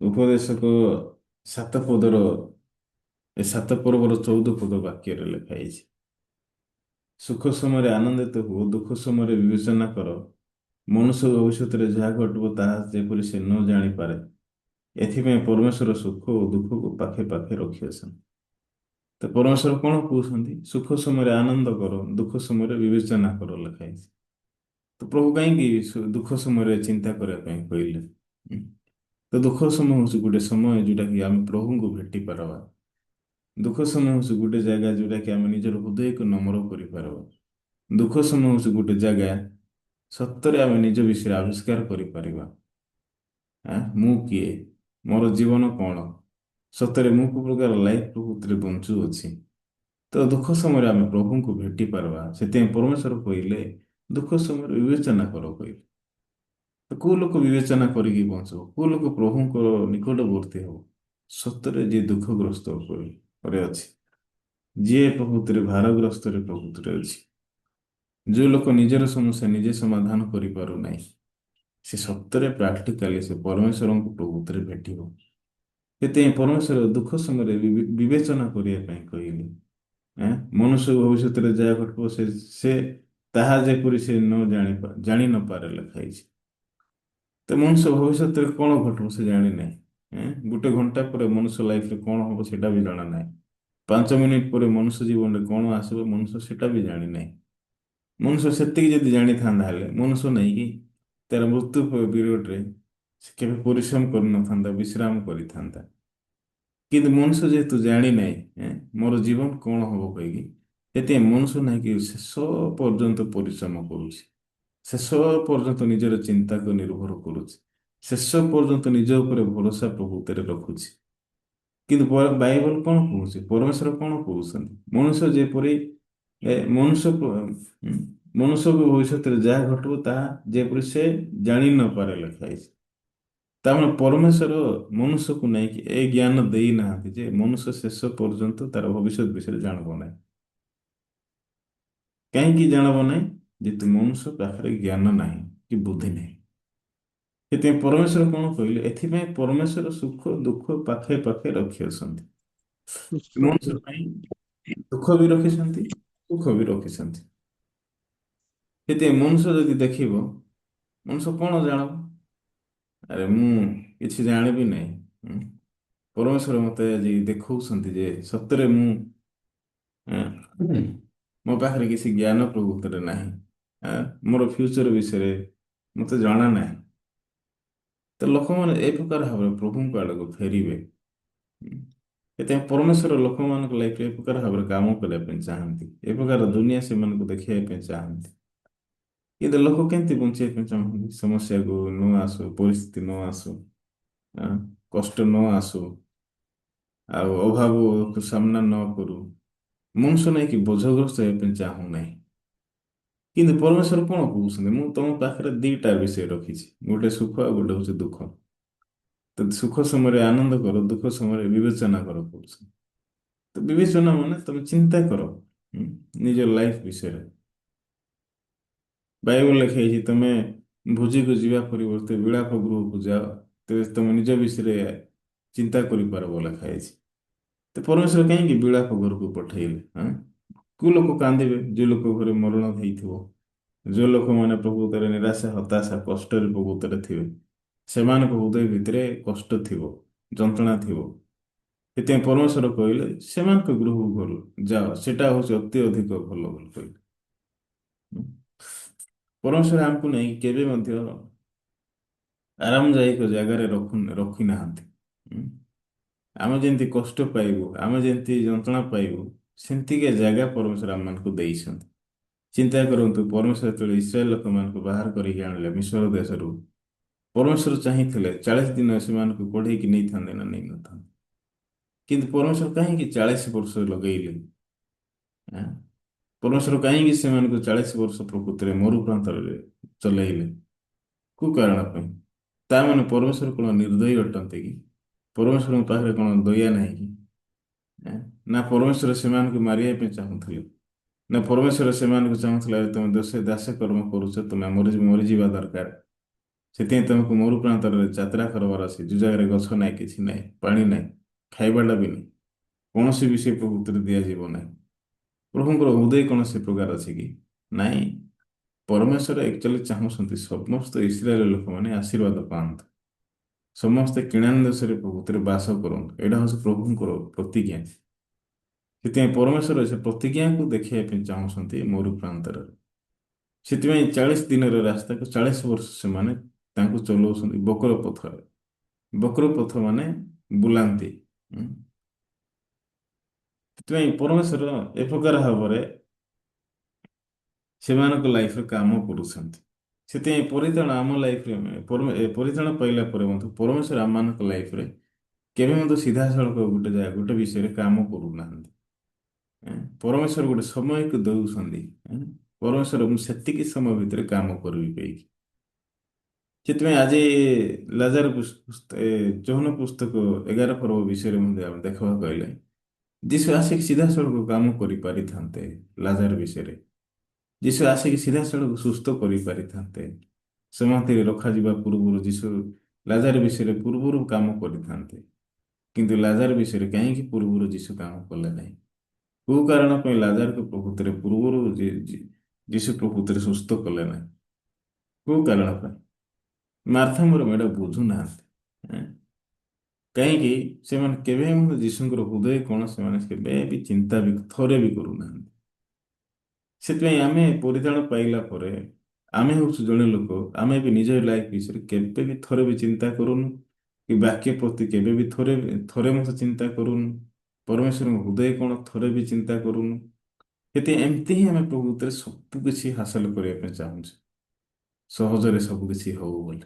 ଉପଦେଶକ 7 ପଦର, ଏ 7 ପର୍ବର 14 ପଦ ବାକ୍ୟରେ ଲେଖା ହେଇଛି, ସୁଖ ସମୟରେ ଆନନ୍ଦିତ ହୁଅ, ଦୁଃଖ ସମୟରେ ବିବେଚନା କର, ମନୁଷ୍ୟ ଭବିଷ୍ୟତରେ ଯାହା ଘଟିବ ତାହା ଯେପରି ସେ ନ ଜାଣିପାରେ, ଏଥିପାଇଁ ପରମେଶ୍ୱର ସୁଖ ଓ ଦୁଃଖକୁ ପାଖେ ପାଖେ ରଖିଅଛନ୍ତି। ତ ପରମେଶ୍ୱର କଣ କହୁଛନ୍ତି? ସୁଖ ସମୟରେ ଆନନ୍ଦ କର, ଦୁଃଖ ସମୟରେ ବିବେଚନା କର ଲେଖା ହେଇଛି। ତ ପ୍ରଭୁ କାହିଁକି ଦୁଃଖ ସମୟରେ ଚିନ୍ତା କରିବା ପାଇଁ କହିଲେ? ଉଁ? ତ ଦୁଃଖ ସମୟ ହେଉଛି ଗୋଟେ ସମୟ ଯୋଉଟା କି ଆମେ ପ୍ରଭୁଙ୍କୁ ଭେଟି ପାରବା। ଦୁଃଖ ସମୟ ହେଉଛି ଗୋଟେ ଜାଗା ଯୋଉଟା କି ଆମେ ନିଜର ହୃଦୟକୁ ନମ୍ର କରିପାରିବା। ଦୁଃଖ ସମୟ ହେଉଛି ଗୋଟେ ଜାଗା ସତରେ ଆମେ ନିଜ ବିଷୟରେ ଆବିଷ୍କାର କରିପାରିବା। ମୁଁ କିଏ? ମୋର ଜୀବନ କଣ? ସତରେ ମୁଁ କୋଉ ପ୍ରକାର ଲାଇଫ ପ୍ରକୃତିରେ ବଞ୍ଚୁଅଛି। ତ ଦୁଃଖ ସମୟରେ ଆମେ ପ୍ରଭୁଙ୍କୁ ଭେଟି ପାରିବା। ସେଥିପାଇଁ ପରମେଶ୍ୱର କହିଲେ ଦୁଃଖ ସମୟରେ ବିବେଚନା କର କହିଲେ। ତ କୋଉ ଲୋକ ବିବେଚନା କରିକି ବଞ୍ଚିବ? କୋଉ ଲୋକ ପ୍ରଭୁଙ୍କର ନିକଟବର୍ତ୍ତୀ ହବ? ସତରେ ଯିଏ ଦୁଃଖଗ୍ରସ୍ତ ଉପରେ ଅଛି, ଯିଏ ପ୍ରକୃତିରେ ଭାରଗ୍ରସ୍ତରେ ପ୍ରକୃତିରେ ଅଛି, ଯୋଉ ଲୋକ ନିଜର ସମସ୍ୟା ନିଜେ ସମାଧାନ କରିପାରୁନାହିଁ, ସେ ସତରେ ପ୍ରାକ୍ଟିକାଲି ସେ ପରମେଶ୍ୱରଙ୍କୁ ପ୍ରକୃତିରେ ଭେଟିବ। ସେଥିପାଇଁ ପରମେଶ୍ୱର ଦୁଃଖ ସମୟରେ ବିବେଚନା କରିବା ପାଇଁ କହିଲେ। ମନୁଷ୍ୟ ଭବିଷ୍ୟତରେ ଯାହା ଘଟିବ ସେ ତାହା ଯେପରି ସେ ଜାଣି ନପାରେ ଲେଖା ହେଇଛି। ତ ମନୁଷ୍ୟ ଭବିଷ୍ୟତରେ କଣ ଘଟିବ ସେ ଜାଣିନାହିଁ। ଗୋଟେ ଘଣ୍ଟା ପରେ ମନୁଷ୍ୟ ଲାଇଫରେ କଣ ହବ ସେଟା ବି ଜଣା ନାହିଁ। 5 ମିନିଟ ପରେ ମନୁଷ୍ୟ ଜୀବନରେ କଣ ଆସିବ ମନୁଷ୍ୟ ସେଟା ବି ଜାଣିନାହିଁ। ମନୁଷ୍ୟ ସେତିକି ଯଦି ଜାଣିଥାନ୍ତା ହେଲେ ମନୁଷ୍ୟ ନେଇକି ତାର ମୃତ୍ୟୁ ପିରିୟଡରେ ସେ କେବେ ପରିଶ୍ରମ କରିନଥାନ୍ତା, ବିଶ୍ରାମ କରିଥାନ୍ତା। କିନ୍ତୁ ମନୁଷ୍ୟ ଯେହେତୁ ଜାଣିନାହିଁ ମୋର ଜୀବନ କଣ ହବ କହିକି, ସେଥିପାଇଁ ମନୁଷ୍ୟ ନାହିଁକି ଶେଷ ପର୍ଯ୍ୟନ୍ତ ପରିଶ୍ରମ କରୁଛି, ଶେଷ ପର୍ଯ୍ୟନ୍ତ ନିଜର ଚିନ୍ତାକୁ ନିର୍ଭର କରୁଛି, ଶେଷ ପର୍ଯ୍ୟନ୍ତ ନିଜ ଉପରେ ଭରସା ପ୍ରକୃତିରେ ରଖୁଛି। କିନ୍ତୁ ବାଇବଲ କଣ କହୁଛି? ପରମେଶ୍ୱର କଣ କହୁଛନ୍ତି? ମନୁଷ୍ୟ ଯେପରି ମନୁଷ୍ୟକୁ ଭବିଷ୍ୟତରେ ଯାହା ଘଟିବ ତାହା ଯେପରି ସେ ଜାଣି ନପାରେ ଲେଖା ହେଇଛି। ତାମାନେ ପରମେଶ୍ୱର ମନୁଷ୍ୟକୁ ନେଇକି ଏ ଜ୍ଞାନ ଦେଇନାହାନ୍ତି ଯେ ମନୁଷ୍ୟ ଶେଷ ପର୍ଯ୍ୟନ୍ତ ତାର ଭବିଷ୍ୟତ ବିଷୟରେ ଜାଣିବ ନାହିଁ। କାହିଁକି ଜାଣିବ ନାହିଁ? ଯେହେତୁ ମନୁଷ୍ୟ ପାଖରେ ଜ୍ଞାନ ନାହିଁ କି ବୁଦ୍ଧି ନାହିଁ। ସେଥିପାଇଁ ପରମେଶ୍ୱର କଣ କହିଲେ? ଏଥିପାଇଁ ପରମେଶ୍ୱର ସୁଖ ଦୁଃଖ ପାଖେ ପାଖେ ରଖିଅଛନ୍ତି। ମନୁଷ୍ୟ ପାଇଁ ଦୁଃଖ ବି ରଖିଛନ୍ତି, ସୁଖ ବି ରଖିଛନ୍ତି। ସେଥିପାଇଁ ମନୁଷ୍ୟ ଯଦି ଦେଖିବ, ମନୁଷ୍ୟ କଣ ଜାଣବ? ଆରେ ମୁଁ କିଛି ଜାଣିବି ନାହିଁ। ପରମେଶ୍ୱର ମତେ ଆଜି ଦେଖାଉଛନ୍ତି ଯେ ସତରେ ମୁଁ ମୋ ପାଖରେ କିଛି ଜ୍ଞାନ ପ୍ରକୃତରେ ନାହିଁ। ମୋର ଫ୍ୟୁଚର ବିଷୟରେ ମତେ ଜଣା ନାହିଁ। ତ ଲୋକମାନେ ଏ ପ୍ରକାର ଭାବରେ ପ୍ରଭୁଙ୍କ ଆଡକୁ ଫେରିବେ। ସେଥିପାଇଁ ପରମେଶ୍ୱର ଲୋକମାନଙ୍କ ଲାଇଫରେ ଏ ପ୍ରକାର ଭାବରେ କାମ କରିବା ପାଇଁ ଚାହାନ୍ତି, ଏ ପ୍ରକାର ଦୁନିଆ ସେମାନଙ୍କୁ ଦେଖାଇବା ପାଇଁ ଚାହାନ୍ତି। କିନ୍ତୁ ଲୋକ କେମିତି ବଞ୍ଚିବା ପାଇଁ ଚାହୁଁଛନ୍ତି? ସମସ୍ୟାକୁ ନ ଆସୁ, ପରିସ୍ଥିତି ନ ଆସୁ, ଆଁ, କଷ୍ଟ ନ ଆସୁ, ଆଉ ଅଭାବକୁ ସାମ୍ନା ନ କରୁ। ମଣିଷ ନାଇଁ କି ବୋଝଗ୍ରସ୍ତ ହେବା ପାଇଁ ଚାହୁଁନାହିଁ। କିନ୍ତୁ ପରମେଶ୍ୱର କଣ କହୁଛନ୍ତି? ମୁଁ ତମ ପାଖରେ ଦିଟା ବିଷୟ ରଖିଛି, ଗୋଟେ ସୁଖ ଆଉ ଗୋଟେ ହଉଛି ଦୁଃଖ। ତ ସୁଖ ସମୟରେ ଆନନ୍ଦ କର, ଦୁଃଖ ସମୟରେ ବିବେଚନା କର କହୁଛନ୍ତି। ତ ବିବେଚନା ମାନେ ତମେ ଚିନ୍ତା କର, ହୁଁ, ନିଜ ଲାଇଫ ବିଷୟରେ। ବାଇବଲ ଲେଖା ହେଇଛି ତମେ ଭୋଜିକୁ ଯିବା ପରିବର୍ତ୍ତେ ବିଳାପ ଗୃହକୁ ଯାଅ, ତେବେ ତମେ ନିଜ ବିଷୟରେ ଚିନ୍ତା କରିପାରିବ ଲେଖା ହେଇଛି। ତ ପରମେଶ୍ୱର କାହିଁକି ବିଳାପ ଘରକୁ ପଠେଇଲେ? ହଁ, କୋଉ ଲୋକ କାନ୍ଦିବେ? ଯୋଉ ଲୋକ ଘରେ ମରଣ ହେଇଥିବ, ଯୋଉ ଲୋକମାନେ ପ୍ରକୃତରେ ନିରାଶା, ହତାଶା, କଷ୍ଟରେ ପ୍ରକୃତରେ ଥିବେ, ସେମାନଙ୍କ ହୃଦୟ ଭିତରେ କଷ୍ଟ ଥିବ, ଯନ୍ତ୍ରଣା ଥିବ। ସେଥିପାଇଁ ପରମେଶ୍ୱର କହିଲେ ସେମାନଙ୍କ ଗୃହକୁ ଗଲ ଯାଅ, ସେଟା ହଉଛି ଅତି ଅଧିକ ଭଲ ବୋଲି କହିଲେ। ହୁଁ। ପରମେଶ୍ୱର ଆମକୁ ନେଇ କେବେ ମଧ୍ୟ ଆରାମଦାୟକ ଜାଗାରେ ରଖିନାହାନ୍ତି। ହୁଁ। ଆମେ ଯେମିତି କଷ୍ଟ ପାଇବୁ, ଆମେ ଯେମିତି ଯନ୍ତ୍ରଣା ପାଇବୁ, ସେମିତିକା ଜାଗା ପରମେଶ୍ୱର ଆମମାନଙ୍କୁ ଦେଇଛନ୍ତି। ଚିନ୍ତା କରନ୍ତୁ, ପରମେଶ୍ୱର ଯେତେବେଳେ ଇସ୍ରାଏଲ ଲୋକମାନଙ୍କୁ ବାହାର କରିକି ଆଣିଲେ ମିଶ୍ର ଦେଶରୁ, ପରମେଶ୍ୱର ଚାହିଁଥିଲେ 40 ଦିନ ସେମାନଙ୍କୁ କଢ଼େଇକି ନେଇଥାନ୍ତେ ନା ନେଇନଥାନ୍ତେ? କିନ୍ତୁ ପରମେଶ୍ୱର କାହିଁକି 40 ବର୍ଷ ଲଗେଇଲେ? ଆଁ? ପରମେଶ୍ୱର କାହିଁକି ସେମାନଙ୍କୁ 40 ବର୍ଷ ପ୍ରକୃତିରେ ମରୁପ୍ରାନ୍ତରରେ ଚଲେଇଲେ? କୋଉ କାରଣ ପାଇଁ? ତା ମାନେ ପରମେଶ୍ୱର କଣ ନିର୍ଦ୍ଦୟୀ ଅଟନ୍ତି କି? ପରମେଶ୍ୱରଙ୍କ ପାଖରେ କଣ ଦୟା ନାହିଁ କି? ଆଁ? ନା ପରମେଶ୍ୱର ସେମାନଙ୍କୁ ମାରିବା ପାଇଁ ଚାହୁଁଥିଲେ? ନା ପରମେଶ୍ୱର ସେମାନଙ୍କୁ ଚାହୁଁଥିଲା ଯେ ତମେ ଦାସ କର୍ମ କରୁଛ, ତମେ ମରିଯିବା ଦରକାର। ସେଥିପାଇଁ ତମକୁ ମରୁପ୍ରାନ୍ତରରେ ଯାତ୍ରା କରିବାର ଅଛି, ଯୋଉ ଜାଗାରେ ଗଛ ନାହିଁ, କିଛି ନାହିଁ, ପାଣି ନାହିଁ, ଖାଇବାଟା ବି ନାହିଁ, କୌଣସି ବିଷୟ ପ୍ରକୃତିରେ ଦିଆଯିବ ନାହିଁ। ପ୍ରଭୁଙ୍କର ହୃଦୟ କଣ ସେ ପ୍ରକାର ଅଛି କି? ନାଇଁ। ପରମେଶ୍ୱର ଆକ୍ଚୁଆଲି ଚାହୁଁଛନ୍ତି ସମସ୍ତ ଇସ୍ରାଏଲ ଲୋକମାନେ ଆଶୀର୍ବାଦ ପାଆନ୍ତୁ, ସମସ୍ତେ କିଣାନ ଦେଶରେ ପ୍ରକୃତିରେ ବାସ କରନ୍ତୁ। ଏଇଟା ହଉଛି ପ୍ରଭୁଙ୍କର ପ୍ରତିଜ୍ଞା। ସେଥିପାଇଁ ପରମେଶ୍ୱର ସେ ପ୍ରତିଜ୍ଞାକୁ ଦେଖିବା ପାଇଁ ଚାହୁଁଛନ୍ତି ମରୁପ୍ରାନ୍ତରରେ। ସେଥିପାଇଁ 40 ଦିନର ରାସ୍ତାକୁ 40 ବର୍ଷ ସେମାନେ ତାଙ୍କୁ ଚଲାଉଛନ୍ତି ବକ୍ର ପଥରେ। ବକ୍ର ପଥ ମାନେ ବୁଲାନ୍ତି। ଉଁ। ସେଥିପାଇଁ ପରମେଶ୍ୱର ଏ ପ୍ରକାର ଭାବରେ ସେମାନଙ୍କ ଲାଇଫରେ କାମ କରୁଛନ୍ତି। ସେଥିପାଇଁ ପରିତ୍ରାଣ ଆମ ଲାଇଫରେ ପରିତ୍ରାଣ ପାଇଲା ପରେ ମଧ୍ୟ ପରମେଶ୍ୱର ଆମମାନଙ୍କ ଲାଇଫରେ କେବେ ମଧ୍ୟ ସିଧାସଳଖ ଗୋଟେ ବିଷୟରେ କାମ କରୁନାହାନ୍ତି। ପରମେଶ୍ୱର ଗୋଟେ ସମୟକୁ ଦଉଛନ୍ତି। ପରମେଶ୍ୱର ମୁଁ ସେତିକି ସମୟ ଭିତରେ କାମ କରିବି କହିକି। ସେଥିପାଇଁ ଆଜି ଯୌନ ପୁସ୍ତକ 11 ପର୍ବ ବିଷୟରେ ମଧ୍ୟ ଆମେ ଦେଖିବାକୁ କହିଲେ ଯୀଶୁ ଆସିକି ସିଧାସଳଖ କାମ କରିପାରିଥାନ୍ତେ ଲାଜାର ବିଷୟରେ। ଯୀଶୁ ଆସିକି ସିଧାସଳଖ ସୁସ୍ଥ କରିପାରିଥାନ୍ତେ। ସମାଧିରେ ରଖାଯିବା ପୂର୍ବରୁ ଯୀଶୁ ଲାଜାର ବିଷୟରେ ପୂର୍ବରୁ କାମ କରିଥାନ୍ତେ। କିନ୍ତୁ ଲାଜାର ବିଷୟରେ କାହିଁକି ପୂର୍ବରୁ ଯୀଶୁ କାମ କଲେ ନାହିଁ? କୋଉ କାରଣ ପାଇଁ ଲାଜାରକୁ ପ୍ରକୃତିରେ ପୂର୍ବରୁ ଯୀଶୁ ପ୍ରକୃତିରେ ସୁସ୍ଥ କଲେ ନାହିଁ? କୋଉ କାରଣ ପାଇଁ? ମାର୍ଥା ମରିୟମ ଏଇଟା ବୁଝୁନାହାନ୍ତି। ଏଁ? କାହିଁକି? ସେମାନେ କେବେ ମଧ୍ୟ ଯୀଶୁଙ୍କର ହୃଦୟ କଣ ସେମାନେ କେବେ ବି ଚିନ୍ତା ବି ଥରେ ବି କରୁନାହାନ୍ତି। ସେଥିପାଇଁ ଆମେ ପରିତ୍ରାଣ ପାଇଲା ପରେ ଆମେ ହଉଛୁ ଜଣେ ଲୋକ, ଆମେ ବି ନିଜ ଲାଇଫ ବିଷୟରେ କେବେ ବି ଥରେ ବି ଚିନ୍ତା କରୁନୁ, କି ବାକ୍ୟ ପ୍ରତି କେବେ ବି ଥରେ ଥରେ ମଧ୍ୟ ଚିନ୍ତା କରୁନୁ, ପରମେଶ୍ୱରଙ୍କ ହୃଦୟ କଣ ଥରେ ବି ଚିନ୍ତା କରୁନୁ। ସେଥିପାଇଁ ଏମିତି ହିଁ ଆମେ ପ୍ରକୃତରେ ସବୁ କିଛି ହାସଲ କରିବା ପାଇଁ ଚାହୁଁଛୁ, ସହଜରେ ସବୁ କିଛି ହଉ ବୋଲି।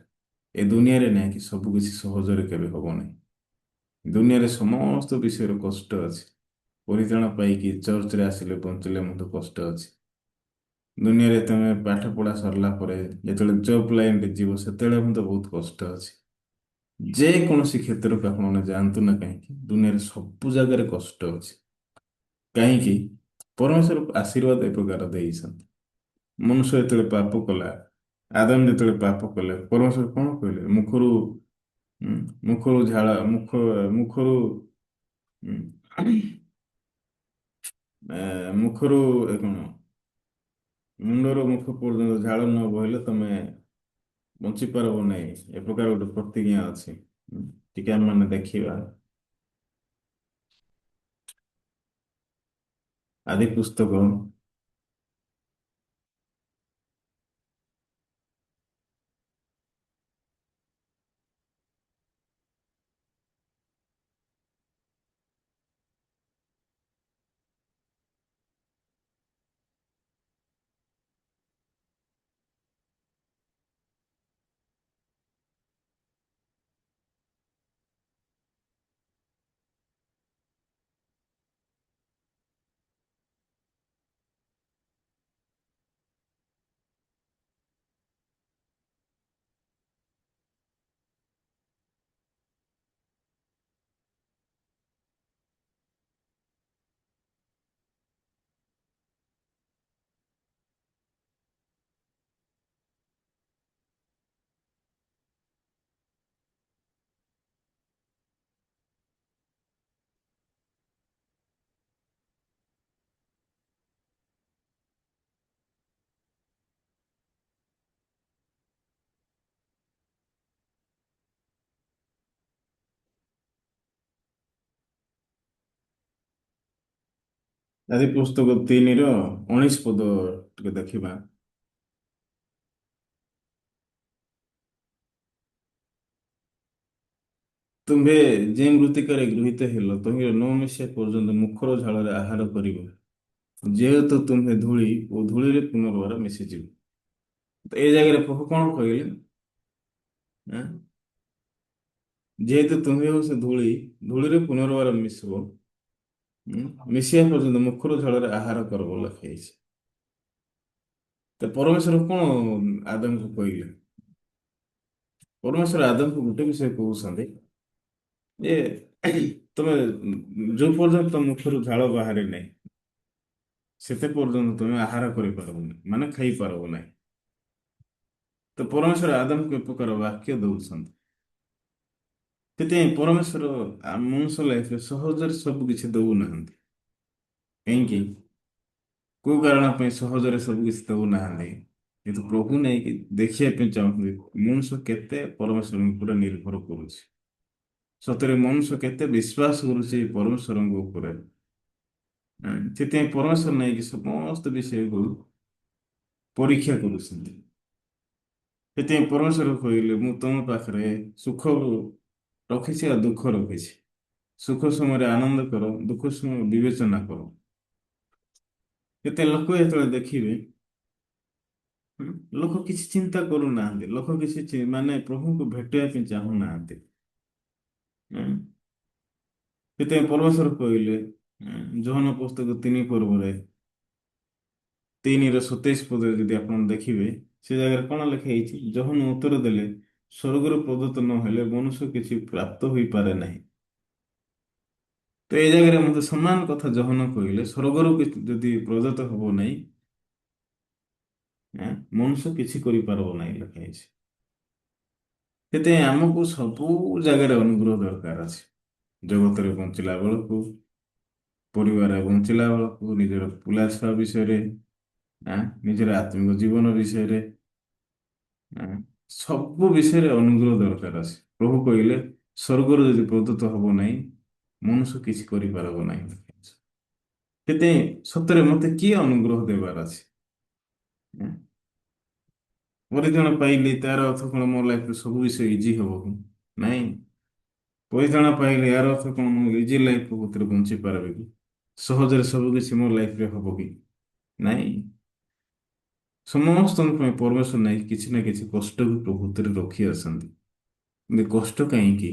ଏ ଦୁନିଆରେ ନାହିଁ କି ସବୁ କିଛି ସହଜରେ କେବେ ହବ ନାହିଁ। ଦୁନିଆରେ ସମସ୍ତ ବିଷୟରେ କଷ୍ଟ ଅଛି। ପରିତ୍ରାଣ ପାଇକି ଚର୍ଚ୍ଚରେ ଆସିଲେ ବଞ୍ଚିଲେ ମଧ୍ୟ କଷ୍ଟ ଅଛି। ଦୁନିଆରେ ତମେ ପାଠ ପଢା ସରିଲା ପରେ ଯେତେବେଳେ ଜବ୍ ଲାଇନରେ ଯିବ ସେତେବେଳେ ମଧ୍ୟ ବହୁତ କଷ୍ଟ ଅଛି। ଯେକୌଣସି କ୍ଷେତ୍ରକୁ ଆପଣମାନେ ଯାଆନ୍ତୁ ନା କାହିଁକି, ଦୁନିଆରେ ସବୁ ଜାଗାରେ କଷ୍ଟ ଅଛି। କାହିଁକି? ପରମେଶ୍ୱର ଆଶୀର୍ବାଦ ଏ ପ୍ରକାର ଦେଇଛନ୍ତି। ମନୁଷ୍ୟ ଯେତେବେଳେ ପାପ କଲା, ଆଦାମ ଯେତେବେଳେ ପାପ କଲେ, ପରମେଶ୍ୱର କଣ କହିଲେ? ମୁଖରୁ ଝାଳ ମୁଖରୁ ଉଁ, ମୁଖରୁ କଣ ମୁଣ୍ଡରୁ ମୁଖ ପର୍ଯ୍ୟନ୍ତ ଝାଳ ନ ବୋହିଲେ ତମେ ବଞ୍ଚିପାରିବ ନାହିଁ। ଏ ପ୍ରକାର ଗୋଟେ ପ୍ରତିଜ୍ଞା ଅଛି। ଟିକେ ଆମେ ମାନେ ଦେଖିବା ଆଦି ପୁସ୍ତକ ଆଜି ପୁସ୍ତକ 3ର 19 ପଦ ଟିକେ ଦେଖିବା। ତୁମ୍ଭେ ଯେ ମୃତ୍ତିକାରେ ଗୃହୀତ ହେଲ ତହିଁର 9 ମସିହା ପର୍ଯ୍ୟନ୍ତ ମୁଖର ଝାଳରେ ଆହାର କରିବ, ଯେହେତୁ ତୁମ୍ଭେ ଧୂଳି ଓ ଧୂଳିରେ ପୁନର୍ବାର ମିଶିଯିବ। ତ ଏ ଜାଗାରେ ପ୍ରଭୁ କଣ କହିଲେ? ଆଁ? ଯେହେତୁ ତୁମ୍ଭେ ହଉଛ ଧୂଳି, ଧୂଳିରେ ପୁନର୍ବାର ମିଶିବ, ମିଶିବା ପର୍ଯ୍ୟନ୍ତ ମୁଖର ଝାଳରେ ଆହାର କର ବୋଲି ଲେଖା ହେଇଛି। ତ ପରମେଶ୍ୱର କଣ ଆଦମକୁ କହିଲେ? ପରମେଶ୍ୱର ଆଦମକୁ ଗୋଟେ ବିଷୟ କହୁଛନ୍ତି ଯେ ତମେ ଯୋଉ ପର୍ଯ୍ୟନ୍ତ ମୁଖରୁ ଝାଳ ବାହାରେ ନାହିଁ ସେତେ ପର୍ଯ୍ୟନ୍ତ ତମେ ଆହାର କରିପାରିବନି, ମାନେ ଖାଇପାରିବ ନାହିଁ। ତ ପରମେଶ୍ୱର ଆଦମକୁ ଏ ପ୍ରକାର ବାକ୍ୟ ଦଉଛନ୍ତି। ସେଥିପାଇଁ ପରମେଶ୍ୱର ମନୁଷ୍ୟ ଲାଇଫରେ ସହଜରେ ସବୁ କିଛି ଦଉନାହାନ୍ତି। କାହିଁକି? କୋଉ କାରଣ ପାଇଁ ସହଜରେ ସବୁ କିଛି ଦଉନାହାନ୍ତି? କିନ୍ତୁ ପ୍ରଭୁ ନେଇକି ଦେଖିବା ପାଇଁ ଚାହୁଁଛନ୍ତି ମନୁଷ୍ୟ କେତେ ପରମେଶ୍ୱରଙ୍କ ଉପରେ ନିର୍ଭର କରୁଛି, ସତରେ ମନୁଷ୍ୟ କେତେ ବିଶ୍ୱାସ କରୁଛି ଏଇ ପରମେଶ୍ୱରଙ୍କ ଉପରେ। ସେଥିପାଇଁ ପରମେଶ୍ୱର ନେଇକି ସମସ୍ତ ବିଷୟକୁ ପରୀକ୍ଷା କରୁଛନ୍ତି। ସେଥିପାଇଁ ପରମେଶ୍ୱର କହିଲେ ମୁଁ ତମ ପାଖରେ ସୁଖ ରଖିଛି ଆଉ ଦୁଃଖ ରଖିଛି। ସୁଖ ସମୟରେ ଆନନ୍ଦ କର, ଦୁଃଖ ସମୟ ବିବେଚନା କର। କେତେ ଲୋକ ଯେତେବେଳେ ଦେଖିବେ, ଲୋକ କିଛି ଚିନ୍ତା କରୁନାହାନ୍ତି, ଲୋକ କିଛି ମାନେ ପ୍ରଭୁଙ୍କୁ ଭେଟିବା ପାଇଁ ଚାହୁଁନାହାନ୍ତି। ଉଁ, ସେଥିପାଇଁ ପରମେଶ୍ୱର କହିଲେ ଯୋହନ ପୁସ୍ତକ 3 ପର୍ବରେ 3ର 27 ପଦରେ ଯଦି ଆପଣ ଦେଖିବେ, ସେ ଜାଗାରେ କଣ ଲେଖା ହେଇଛି? ଯୋହନ ଉତ୍ତର ଦେଲେ, ସ୍ୱର୍ଗରୁ ପ୍ରଦତ୍ତ ନହେଲେ ମନୁଷ୍ୟ କିଛି ପ୍ରାପ୍ତ ହୋଇପାରେ ନାହିଁ। ତ এই ଜାଗାରେ ମତେ ସମାନ କଥା ଯୋହନ କହିଲେ, ସ୍ୱର୍ଗରୁ ଯଦି ପ୍ରଦତ୍ତ ହବ ନାହିଁ, ମନୁଷ୍ୟ କିଛି କରିପାରିବ ନାହିଁ ଲେଖା ହେଇଛି। ସେଥିପାଇଁ ଆମକୁ ସବୁ ଜାଗାରେ ଅନୁଗ୍ରହ ଦରକାର ଅଛି। ଜଗତରେ ବଞ୍ଚିଲା ବେଳକୁ, ପରିବାର ବଞ୍ଚିଲା ବେଳକୁ, ନିଜର ପିଲା ଛୁଆ ବିଷୟରେ, ନିଜର ଆତ୍ମିକ ଜୀବନ ବିଷୟରେ, ଆଁ, ସବୁ ବିଷୟରେ ଅନୁଗ୍ରହ ଦରକାର ଅଛି। ପ୍ରଭୁ କହିଲେ ସ୍ୱର୍ଗରୁ ଯଦି ପ୍ରଦତ୍ତ ହବ ନାହିଁ, ମନୁଷ୍ୟ କିଛି କରିପାରିବ ନାହିଁ। ସେଥିପାଇଁ ସତରେ ମତେ କିଏ ଅନୁଗ୍ରହ ଦେବାର ଅଛି? ଆଁ? ପରିତ୍ରାଣ ପାଇଲି ତାର ଅର୍ଥ କଣ ମୋ ଲାଇଫରେ ସବୁ ବିଷୟ ଇଜି ହବ କି? ନାଇଁ। ପରିତ୍ରାଣ ପାଇଲି ୟାର ଅର୍ଥ କଣ ମୁଁ ଇଜି ଲାଇଫ ଭିତରେ ବଞ୍ଚି ପାରିବି କି? ସହଜରେ ସବୁ କିଛି ମୋ ଲାଇଫରେ ହବ କି? ନାଇଁ। ସମସ୍ତଙ୍କ ପାଇଁ ପରମେଶ୍ୱର ନାହିଁ କିଛି ନା କିଛି କଷ୍ଟକୁ ପ୍ରଭୁ ଭିତରେ ରଖି ଆସନ୍ତି। କିନ୍ତୁ କଷ୍ଟ କାହିଁକି,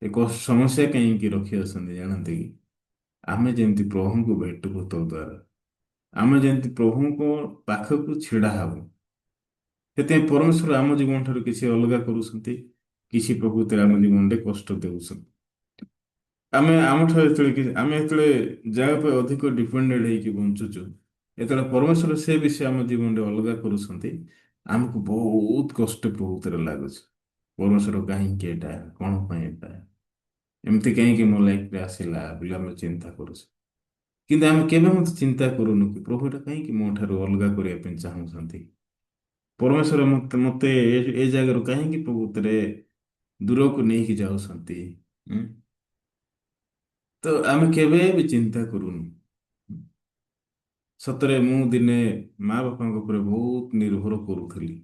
ଏ ସମସ୍ୟା କାହିଁକି ରଖି ଆସନ୍ତି ଜାଣନ୍ତି କି? ଆମେ ଯେମିତି ପ୍ରଭୁଙ୍କୁ ଭେଟୁ ଭୂତ ଦ୍ୱାରା, ଆମେ ଯେମିତି ପ୍ରଭୁଙ୍କ ପାଖକୁ ଛିଡା ହବୁ। ସେଥିପାଇଁ ପରମେଶ୍ୱର ଆମ ଜୀବନ ଠାରୁ କିଛି ଅଲଗା କରୁଛନ୍ତି, କିଛି ପ୍ରକୃତିରେ ଆମ ଜୀବନରେ କଷ୍ଟ ଦେଉଛନ୍ତି। ଆମଠାରୁ ଯେତେବେଳେ ଆମେ ଯେତେବେଳେ ଯାହା ଉପରେ ଅଧିକ ଡିପେଣ୍ଡେଣ୍ଟ ହେଇକି ବଞ୍ଚୁଛୁ, ଯେତେବେଳେ ପରମେଶ୍ୱର ସେ ବିଷୟ ଆମ ଜୀବନରେ ଅଲଗା କରୁଛନ୍ତି, ଆମକୁ ବହୁତ କଷ୍ଟ ପ୍ରକୃତିରେ ଲାଗୁଛି। ପରମେଶ୍ୱର କାହିଁକି ଏଇଟା, କଣ ପାଇଁ ଏଇଟା, ଏମିତି କାହିଁକି ମୋ ଲାଇଫରେ ଆସିଲା ବୋଲି ଆମେ ଚିନ୍ତା କରୁଛୁ। କିନ୍ତୁ ଆମେ କେବେ ମଧ୍ୟ ଚିନ୍ତା କରୁନୁ କି ପ୍ରଭୁ ଏଟା କାହିଁକି ମୋ ଠାରୁ ଅଲଗା କରିବା ପାଇଁ ଚାହୁଁଛନ୍ତି। ପରମେଶ୍ୱର ମତେ ଏ ଜାଗାରୁ କାହିଁକି ପ୍ରକୃତିରେ ଦୂରକୁ ନେଇକି ଯାଉଛନ୍ତି। ଉଁ? ତ ଆମେ କେବେ ବି ଚିନ୍ତା କରୁନୁ। ସତରେ ମୁଁ ଦିନେ ମା ବାପାଙ୍କ ଉପରେ ବହୁତ ନିର୍ଭର କରୁଥିଲି।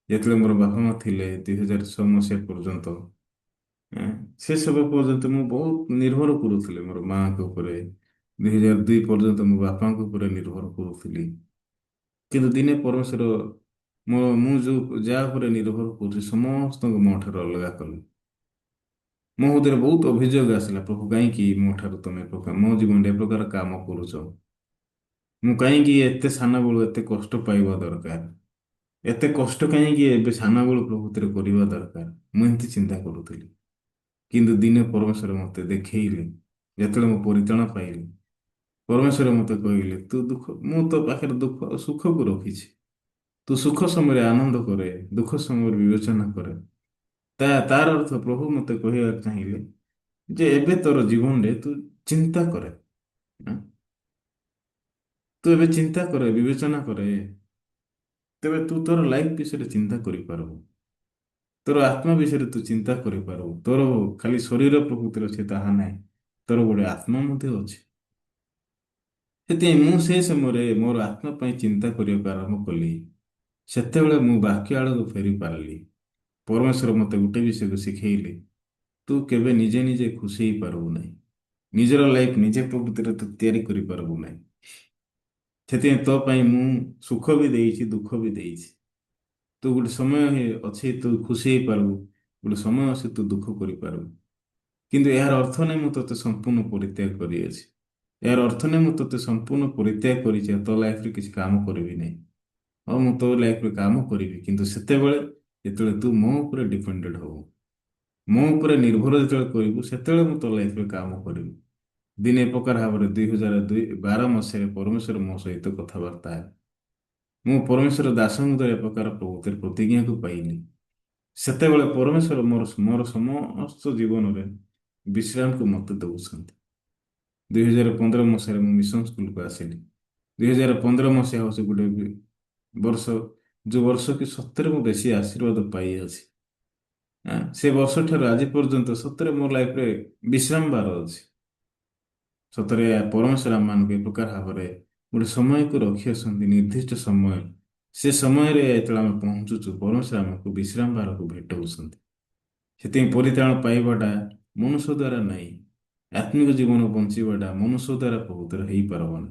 ଯେତେବେଳେ ମୋର ବାପା ମା ଥିଲେ 2006 ମସିହା ପର୍ଯ୍ୟନ୍ତ, ସେ ସବୁ ପର୍ଯ୍ୟନ୍ତ ମୁଁ ବହୁତ ନିର୍ଭର କରୁଥିଲି ମୋର ମାଙ୍କ ଉପରେ। 2002 ପର୍ଯ୍ୟନ୍ତ ମୋ ବାପାଙ୍କ ଉପରେ ନିର୍ଭର କରୁଥିଲି। କିନ୍ତୁ ଦିନେ ପରମେଶ୍ୱର ମୁଁ ଯୋଉ ଯାହା ଉପରେ ନିର୍ଭର କରୁଛି ସମସ୍ତଙ୍କୁ ମୋ ଠାରୁ ଅଲଗା କଲି। ମୋ ହୃଦୟରେ ବହୁତ ଅଭିଯୋଗ ଆସିଲା, ପ୍ରଭୁ କାହିଁକି ମୋ ଠାରୁ ମୋ ଜୀବନରେ ଏ ପ୍ରକାର କାମ କରୁଛ? ମୁଁ କାହିଁକି ଏତେ ସାନ ବେଳୁ ଏତେ କଷ୍ଟ ପାଇବା ଦରକାର? ଏତେ କଷ୍ଟ କାହିଁକି ଏବେ ସାନ ବେଳୁ ପ୍ରଭୃତିରେ କରିବା ଦରକାର? ମୁଁ ଏମିତି ଚିନ୍ତା କରୁଥିଲି। କିନ୍ତୁ ଦିନେ ପରମେଶ୍ୱର ମତେ ଦେଖେଇଲେ, ଯେତେବେଳେ ମୁଁ ପରିତ୍ରାଣ ପାଇଲି, ପରମେଶ୍ୱର ମତେ କହିଲେ ମୁଁ ତୋ ପାଖରେ ଦୁଃଖ ସୁଖକୁ ରଖିଛି। ତୁ ସୁଖ ସମୟରେ ଆନନ୍ଦ କରେ, ଦୁଃଖ ସମୟରେ ବିବେଚନା କରେ। ତାର ଅର୍ଥ ପ୍ରଭୁ ମତେ କହିବାକୁ ଚାହିଁଲେ ଯେ ଏବେ ତୋର ଜୀବନରେ ତୁ ଚିନ୍ତା କରେ। ଆଁ? ତୁ ଏବେ ଚିନ୍ତା କରେ, ବିବେଚନା କରେ, ତେବେ ତୁ ତୋର ଲାଇଫ ବିଷୟରେ ଚିନ୍ତା କରିପାରିବୁ। ତୋର ଆତ୍ମା ବିଷୟରେ ତୁ ଚିନ୍ତା କରିପାରିବୁ। ତୋର ଖାଲି ଶରୀର ପ୍ରକୃତିରେ ଅଛି ତାହା ନାହିଁ, ତୋର ଗୋଟେ ଆତ୍ମା ମଧ୍ୟ ଅଛି। ସେଥିପାଇଁ ମୁଁ ସେ ସମୟରେ ମୋର ଆତ୍ମା ପାଇଁ ଚିନ୍ତା କରିବାକୁ ଆରମ୍ଭ କଲି। ସେତେବେଳେ ମୁଁ ବାକ୍ୟ ଆଡ଼କୁ ଫେରି ପାରିଲି। ପରମେଶ୍ୱର ମୋତେ ଗୋଟେ ବିଷୟକୁ ଶିଖେଇଲେ, ତୁ କେବେ ନିଜେ ନିଜେ ଖୁସି ହେଇପାରିବୁ ନାହିଁ। ନିଜର ଲାଇଫ ନିଜେ ପ୍ରକୃତିରେ ତୁ ତିଆରି କରିପାରିବୁ ନାହିଁ। ସେଥିପାଇଁ ତୋ ପାଇଁ ମୁଁ ସୁଖ ବି ଦେଇଛି, ଦୁଃଖ ବି ଦେଇଛି। ତୁ ଗୋଟେ ସମୟ ଅଛି ତୁ ଖୁସି ହେଇପାରିବୁ, ଗୋଟେ ସମୟ ଅଛି ତୁ ଦୁଃଖ କରିପାରିବୁ। କିନ୍ତୁ ଏହାର ଅର୍ଥ ନାହିଁ ମୁଁ ତୋତେ ସମ୍ପୂର୍ଣ୍ଣ ପରିତ୍ୟାଗ କରିଅଛି। ଏହାର ଅର୍ଥ ନାହିଁ ମୁଁ ତୋତେ ସମ୍ପୂର୍ଣ୍ଣ ପରିତ୍ୟାଗ କରିଛି ଆଉ ତୋ ଲାଇଫରେ କିଛି କାମ କରିବି ନାହିଁ। ହଁ ମୁଁ ତୋ ଲାଇଫରେ କାମ କରିବି, କିନ୍ତୁ ସେତେବେଳେ ଯେତେବେଳେ ତୁ ମୋ ଉପରେ ଡିପେଣ୍ଡେଡ ହବୁ, ମୋ ଉପରେ ନିର୍ଭର ଯେତେବେଳେ କରିବୁ, ସେତେବେଳେ ମୁଁ ତୋ ଲାଇଫରେ କାମ କରିବି। ଦିନେ ପ୍ରକାର ଭାବରେ 2012 ମସିହାରେ ପରମେଶ୍ୱର ମୋ ସହିତ କଥାବାର୍ତ୍ତା ହେଲେ। ମୁଁ ପରମେଶ୍ୱର ଦାସଙ୍କ ଦ୍ୱାରା ଏ ପ୍ରକାର ପ୍ରଭୃତିର ପ୍ରତିଜ୍ଞାକୁ ପାଇଲି। ସେତେବେଳେ ପରମେଶ୍ୱର ମୋର ସମସ୍ତ ଜୀବନରେ ବିଶ୍ରାମକୁ ମୋତେ ଦେଉଛନ୍ତି। 2015 ମସିହାରେ ମୁଁ ମିଶନ ସ୍କୁଲକୁ ଆସିଲି। 2015 ମସିହା ହେଉଛି ଗୋଟେ ବର୍ଷ, ଯୋଉ ବର୍ଷ କି ସତରେ ମୁଁ ବେଶୀ ଆଶୀର୍ବାଦ ପାଇଅଛି। ସେ ବର୍ଷ ଠାରୁ ଆଜି ପର୍ଯ୍ୟନ୍ତ ସତରେ ମୋ ଲାଇଫରେ ବିଶ୍ରାମ ବାର ଅଛି। ସତରେ ପରମେଶ୍ୱର ଆମମାନଙ୍କୁ ଏ ପ୍ରକାର ଭାବରେ ଗୋଟେ ସମୟକୁ ରଖିଅଛନ୍ତି, ନିର୍ଦ୍ଦିଷ୍ଟ ସମୟ। ସେ ସମୟରେ ଯେତେବେଳେ ଆମେ ପହଞ୍ଚୁଛୁ, ପରମେଶ୍ୱର ଆମକୁ ବିଶ୍ରାମ ବାରକୁ ଭେଟଉଛନ୍ତି। ସେଥିପାଇଁ ପରିତ୍ରାଣ ପାଇବାଟା ମନୁଷ୍ୟ ଦ୍ୱାରା ନାହିଁ। ଆତ୍ମିକ ଜୀବନ ବଞ୍ଚିବାଟା ମନୁଷ୍ୟ ଦ୍ୱାରା ପ୍ରଭୁତ୍ୱର ହେଇପାରିବନି।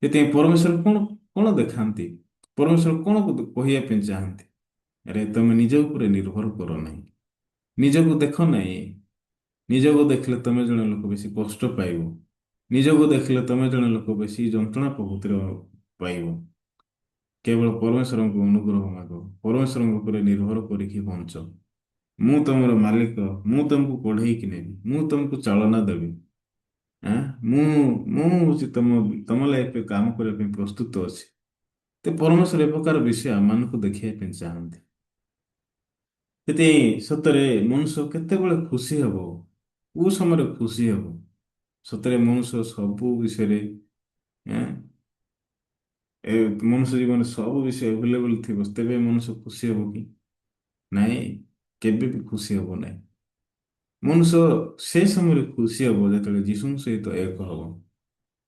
ସେଥିପାଇଁ ପରମେଶ୍ୱର କଣ କଣ ଦେଖାନ୍ତି, ପରମେଶ୍ୱର କଣ କହିବା ପାଇଁ ଚାହାନ୍ତି? ଆରେ ତମେ ନିଜ ଉପରେ ନିର୍ଭର କର ନାହିଁ, ନିଜକୁ ଦେଖ ନାହିଁ। ନିଜକୁ ଦେଖିଲେ ତମେ ଜଣେ ଲୋକ ବେଶୀ କଷ୍ଟ ପାଇବ। ନିଜକୁ ଦେଖିଲେ ତମେ ଜଣେ ଲୋକ ବେଶୀ ଯନ୍ତ୍ରଣା ପ୍ରଭୃତିର ପାଇବ। କେବଳ ପରମେଶ୍ୱରଙ୍କୁ ଅନୁଗ୍ରହ ମାଗ, ପରମେଶ୍ୱରଙ୍କ ଉପରେ ନିର୍ଭର କରିକି ବଞ୍ଚ। ମୁଁ ତମର ମାଲିକ, ମୁଁ ତମକୁ କଢ଼େଇକି ନେବି, ମୁଁ ତମକୁ ଚାଳନା ଦେବି। ଆଁ ମୁଁ ମୁଁ ହଉଛି ତମ ଲାଇଫରେ କାମ କରିବା ପାଇଁ ପ୍ରସ୍ତୁତ ଅଛି। ତ ପରମେଶ୍ୱର ଏ ପ୍ରକାର ବିଷୟ ଆମମାନଙ୍କୁ ଦେଖେଇବା ପାଇଁ ଚାହାନ୍ତି। ସେଥିପାଇଁ ସତରେ ମନୁଷ୍ୟ କେତେବେଳେ ଖୁସି ହବ, କୋଉ ସମୟରେ ଖୁସି ହବ? ସତରେ ମନୁଷ୍ୟ ସବୁ ବିଷୟରେ ଏଁ, ଏ ମନୁଷ୍ୟ ଜୀବନରେ ସବୁ ବିଷୟ ଆଭେଲେବଲ ଥିବ, ତେବେ ମନୁଷ୍ୟ ଖୁସି ହବ କି? ନାଇଁ, କେବେ ବି ଖୁସି ହବ ନାହିଁ। ମନୁଷ୍ୟ ସେ ସମୟରେ ଖୁସି ହବ ଯେତେବେଳେ ଯୀଶୁଙ୍କ ସହିତ ଏକ ହବ।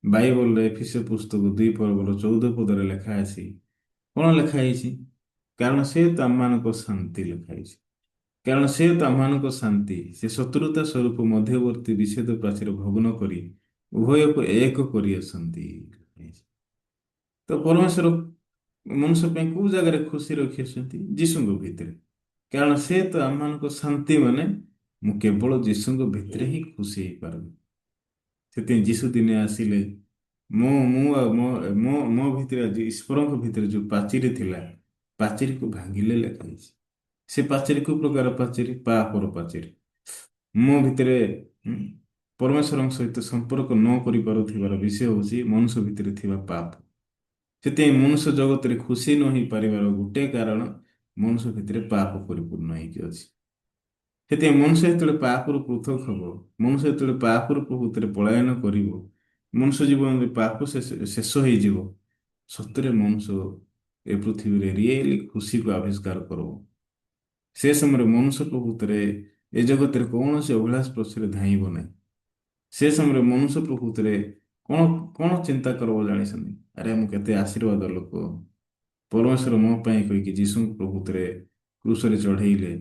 ବାଇବଲରେ ଏଫେସୀୟ ପୁସ୍ତକ 2 ପର୍ବର 14 ପଦରେ ଲେଖା ଅଛି। କଣ ଲେଖା ହେଇଛି? କାରଣ ସେ ତ ଆମମାନଙ୍କ ଶାନ୍ତି ଲେଖା ହେଇଛି। କାରଣ ସେ ତ ଆମମାନଙ୍କ ଶାନ୍ତି, ସେ ଶତ୍ରୁତା ସ୍ୱରୂପ ମଧ୍ୟବର୍ତ୍ତୀ ବିଚ୍ଛେଦ ପ୍ରାଚୀର ଭଗ୍ନ କରି ଉଭୟକୁ ଏକ କରିଅଛନ୍ତି। ତ ପରମେଶ୍ୱର ମନୁଷ୍ୟ ପାଇଁ କୋଉ ଜାଗାରେ ଖୁସି ରଖିଅଛନ୍ତି? ଯୀଶୁଙ୍କ ଭିତରେ। କାରଣ ସେ ତ ଆମମାନଙ୍କ ଶାନ୍ତି, ମାନେ ମୁଁ କେବଳ ଯୀଶୁଙ୍କ ଭିତରେ ହିଁ ଖୁସି ହେଇପାରିବି। ସେଥିପାଇଁ ଯୀଶୁ ଦିନେ ଆସିଲେ, ମୁଁ ମୁଁ ଆଉ ମୋ ମୋ ମୋ ଭିତରେ, ଆଜି ଈଶ୍ୱରଙ୍କ ଭିତରେ ଯୋଉ ପାଚିରି ଥିଲା, ପାଚିରିକୁ ଭାଙ୍ଗିଲେ ଲେଖା ହେଇଛି। ସେ ପାଚେରୀ କୋଉ ପ୍ରକାର ପାଚେରୀ? ପାପର ପାଚେରୀ। ମୋ ଭିତରେ ପରମେଶ୍ୱରଙ୍କ ସହିତ ସମ୍ପର୍କ ନ କରିପାରୁଥିବାର ବିଷୟ ହେଉଛି ମନୁଷ୍ୟ ଭିତରେ ଥିବା ପାପ। ସେଥିପାଇଁ ମନୁଷ୍ୟ ଜଗତରେ ଖୁସି ନ ହେଇପାରିବାର ଗୋଟେ କାରଣ, ମନୁଷ୍ୟ ଭିତରେ ପାପ ପରିପୂର୍ଣ୍ଣ ହେଇକି ଅଛି। ସେଥିପାଇଁ ମନୁଷ୍ୟ ଯେତେବେଳେ ପାପରୁ ପୃଥକ ହବ, ମନୁଷ୍ୟ ଯେତେବେଳେ ପାପରୁ ପ୍ରଭୁତ୍ୱରେ ପଳାୟନ କରିବ, ମନୁଷ୍ୟ ଜୀବନରେ ପାପ ଶେଷ ହେଇଯିବ, ସତରେ ମନୁଷ୍ୟ ଏ ପୃଥିବୀରେ ରିଏଲି ଖୁସିକୁ ଆବିଷ୍କାର କରିବ। ସେ ସମୟରେ ମନୁଷ୍ୟ ପ୍ରଭୁତ୍ୱରେ ଏ ଜଗତରେ କୌଣସି ଅଭିଳାଷ ପଛରେ ଧାଇଁବ ନାହିଁ। ସେ ସମୟରେ ମନୁଷ୍ୟ ପ୍ରକୃତିରେ କଣ କଣ ଚିନ୍ତା କରିବ ଜାଣିଛନ୍ତି? ଆରେ ମୁଁ କେତେ ଆଶୀର୍ବାଦ ଲୋକ, ପରମେଶ୍ୱର ମୋ ପାଇଁ କହିକି ଯୀଶୁଙ୍କୁ ପ୍ରକୃତିରେ କ୍ରୁଶରେ ଚଢ଼େଇଲେ।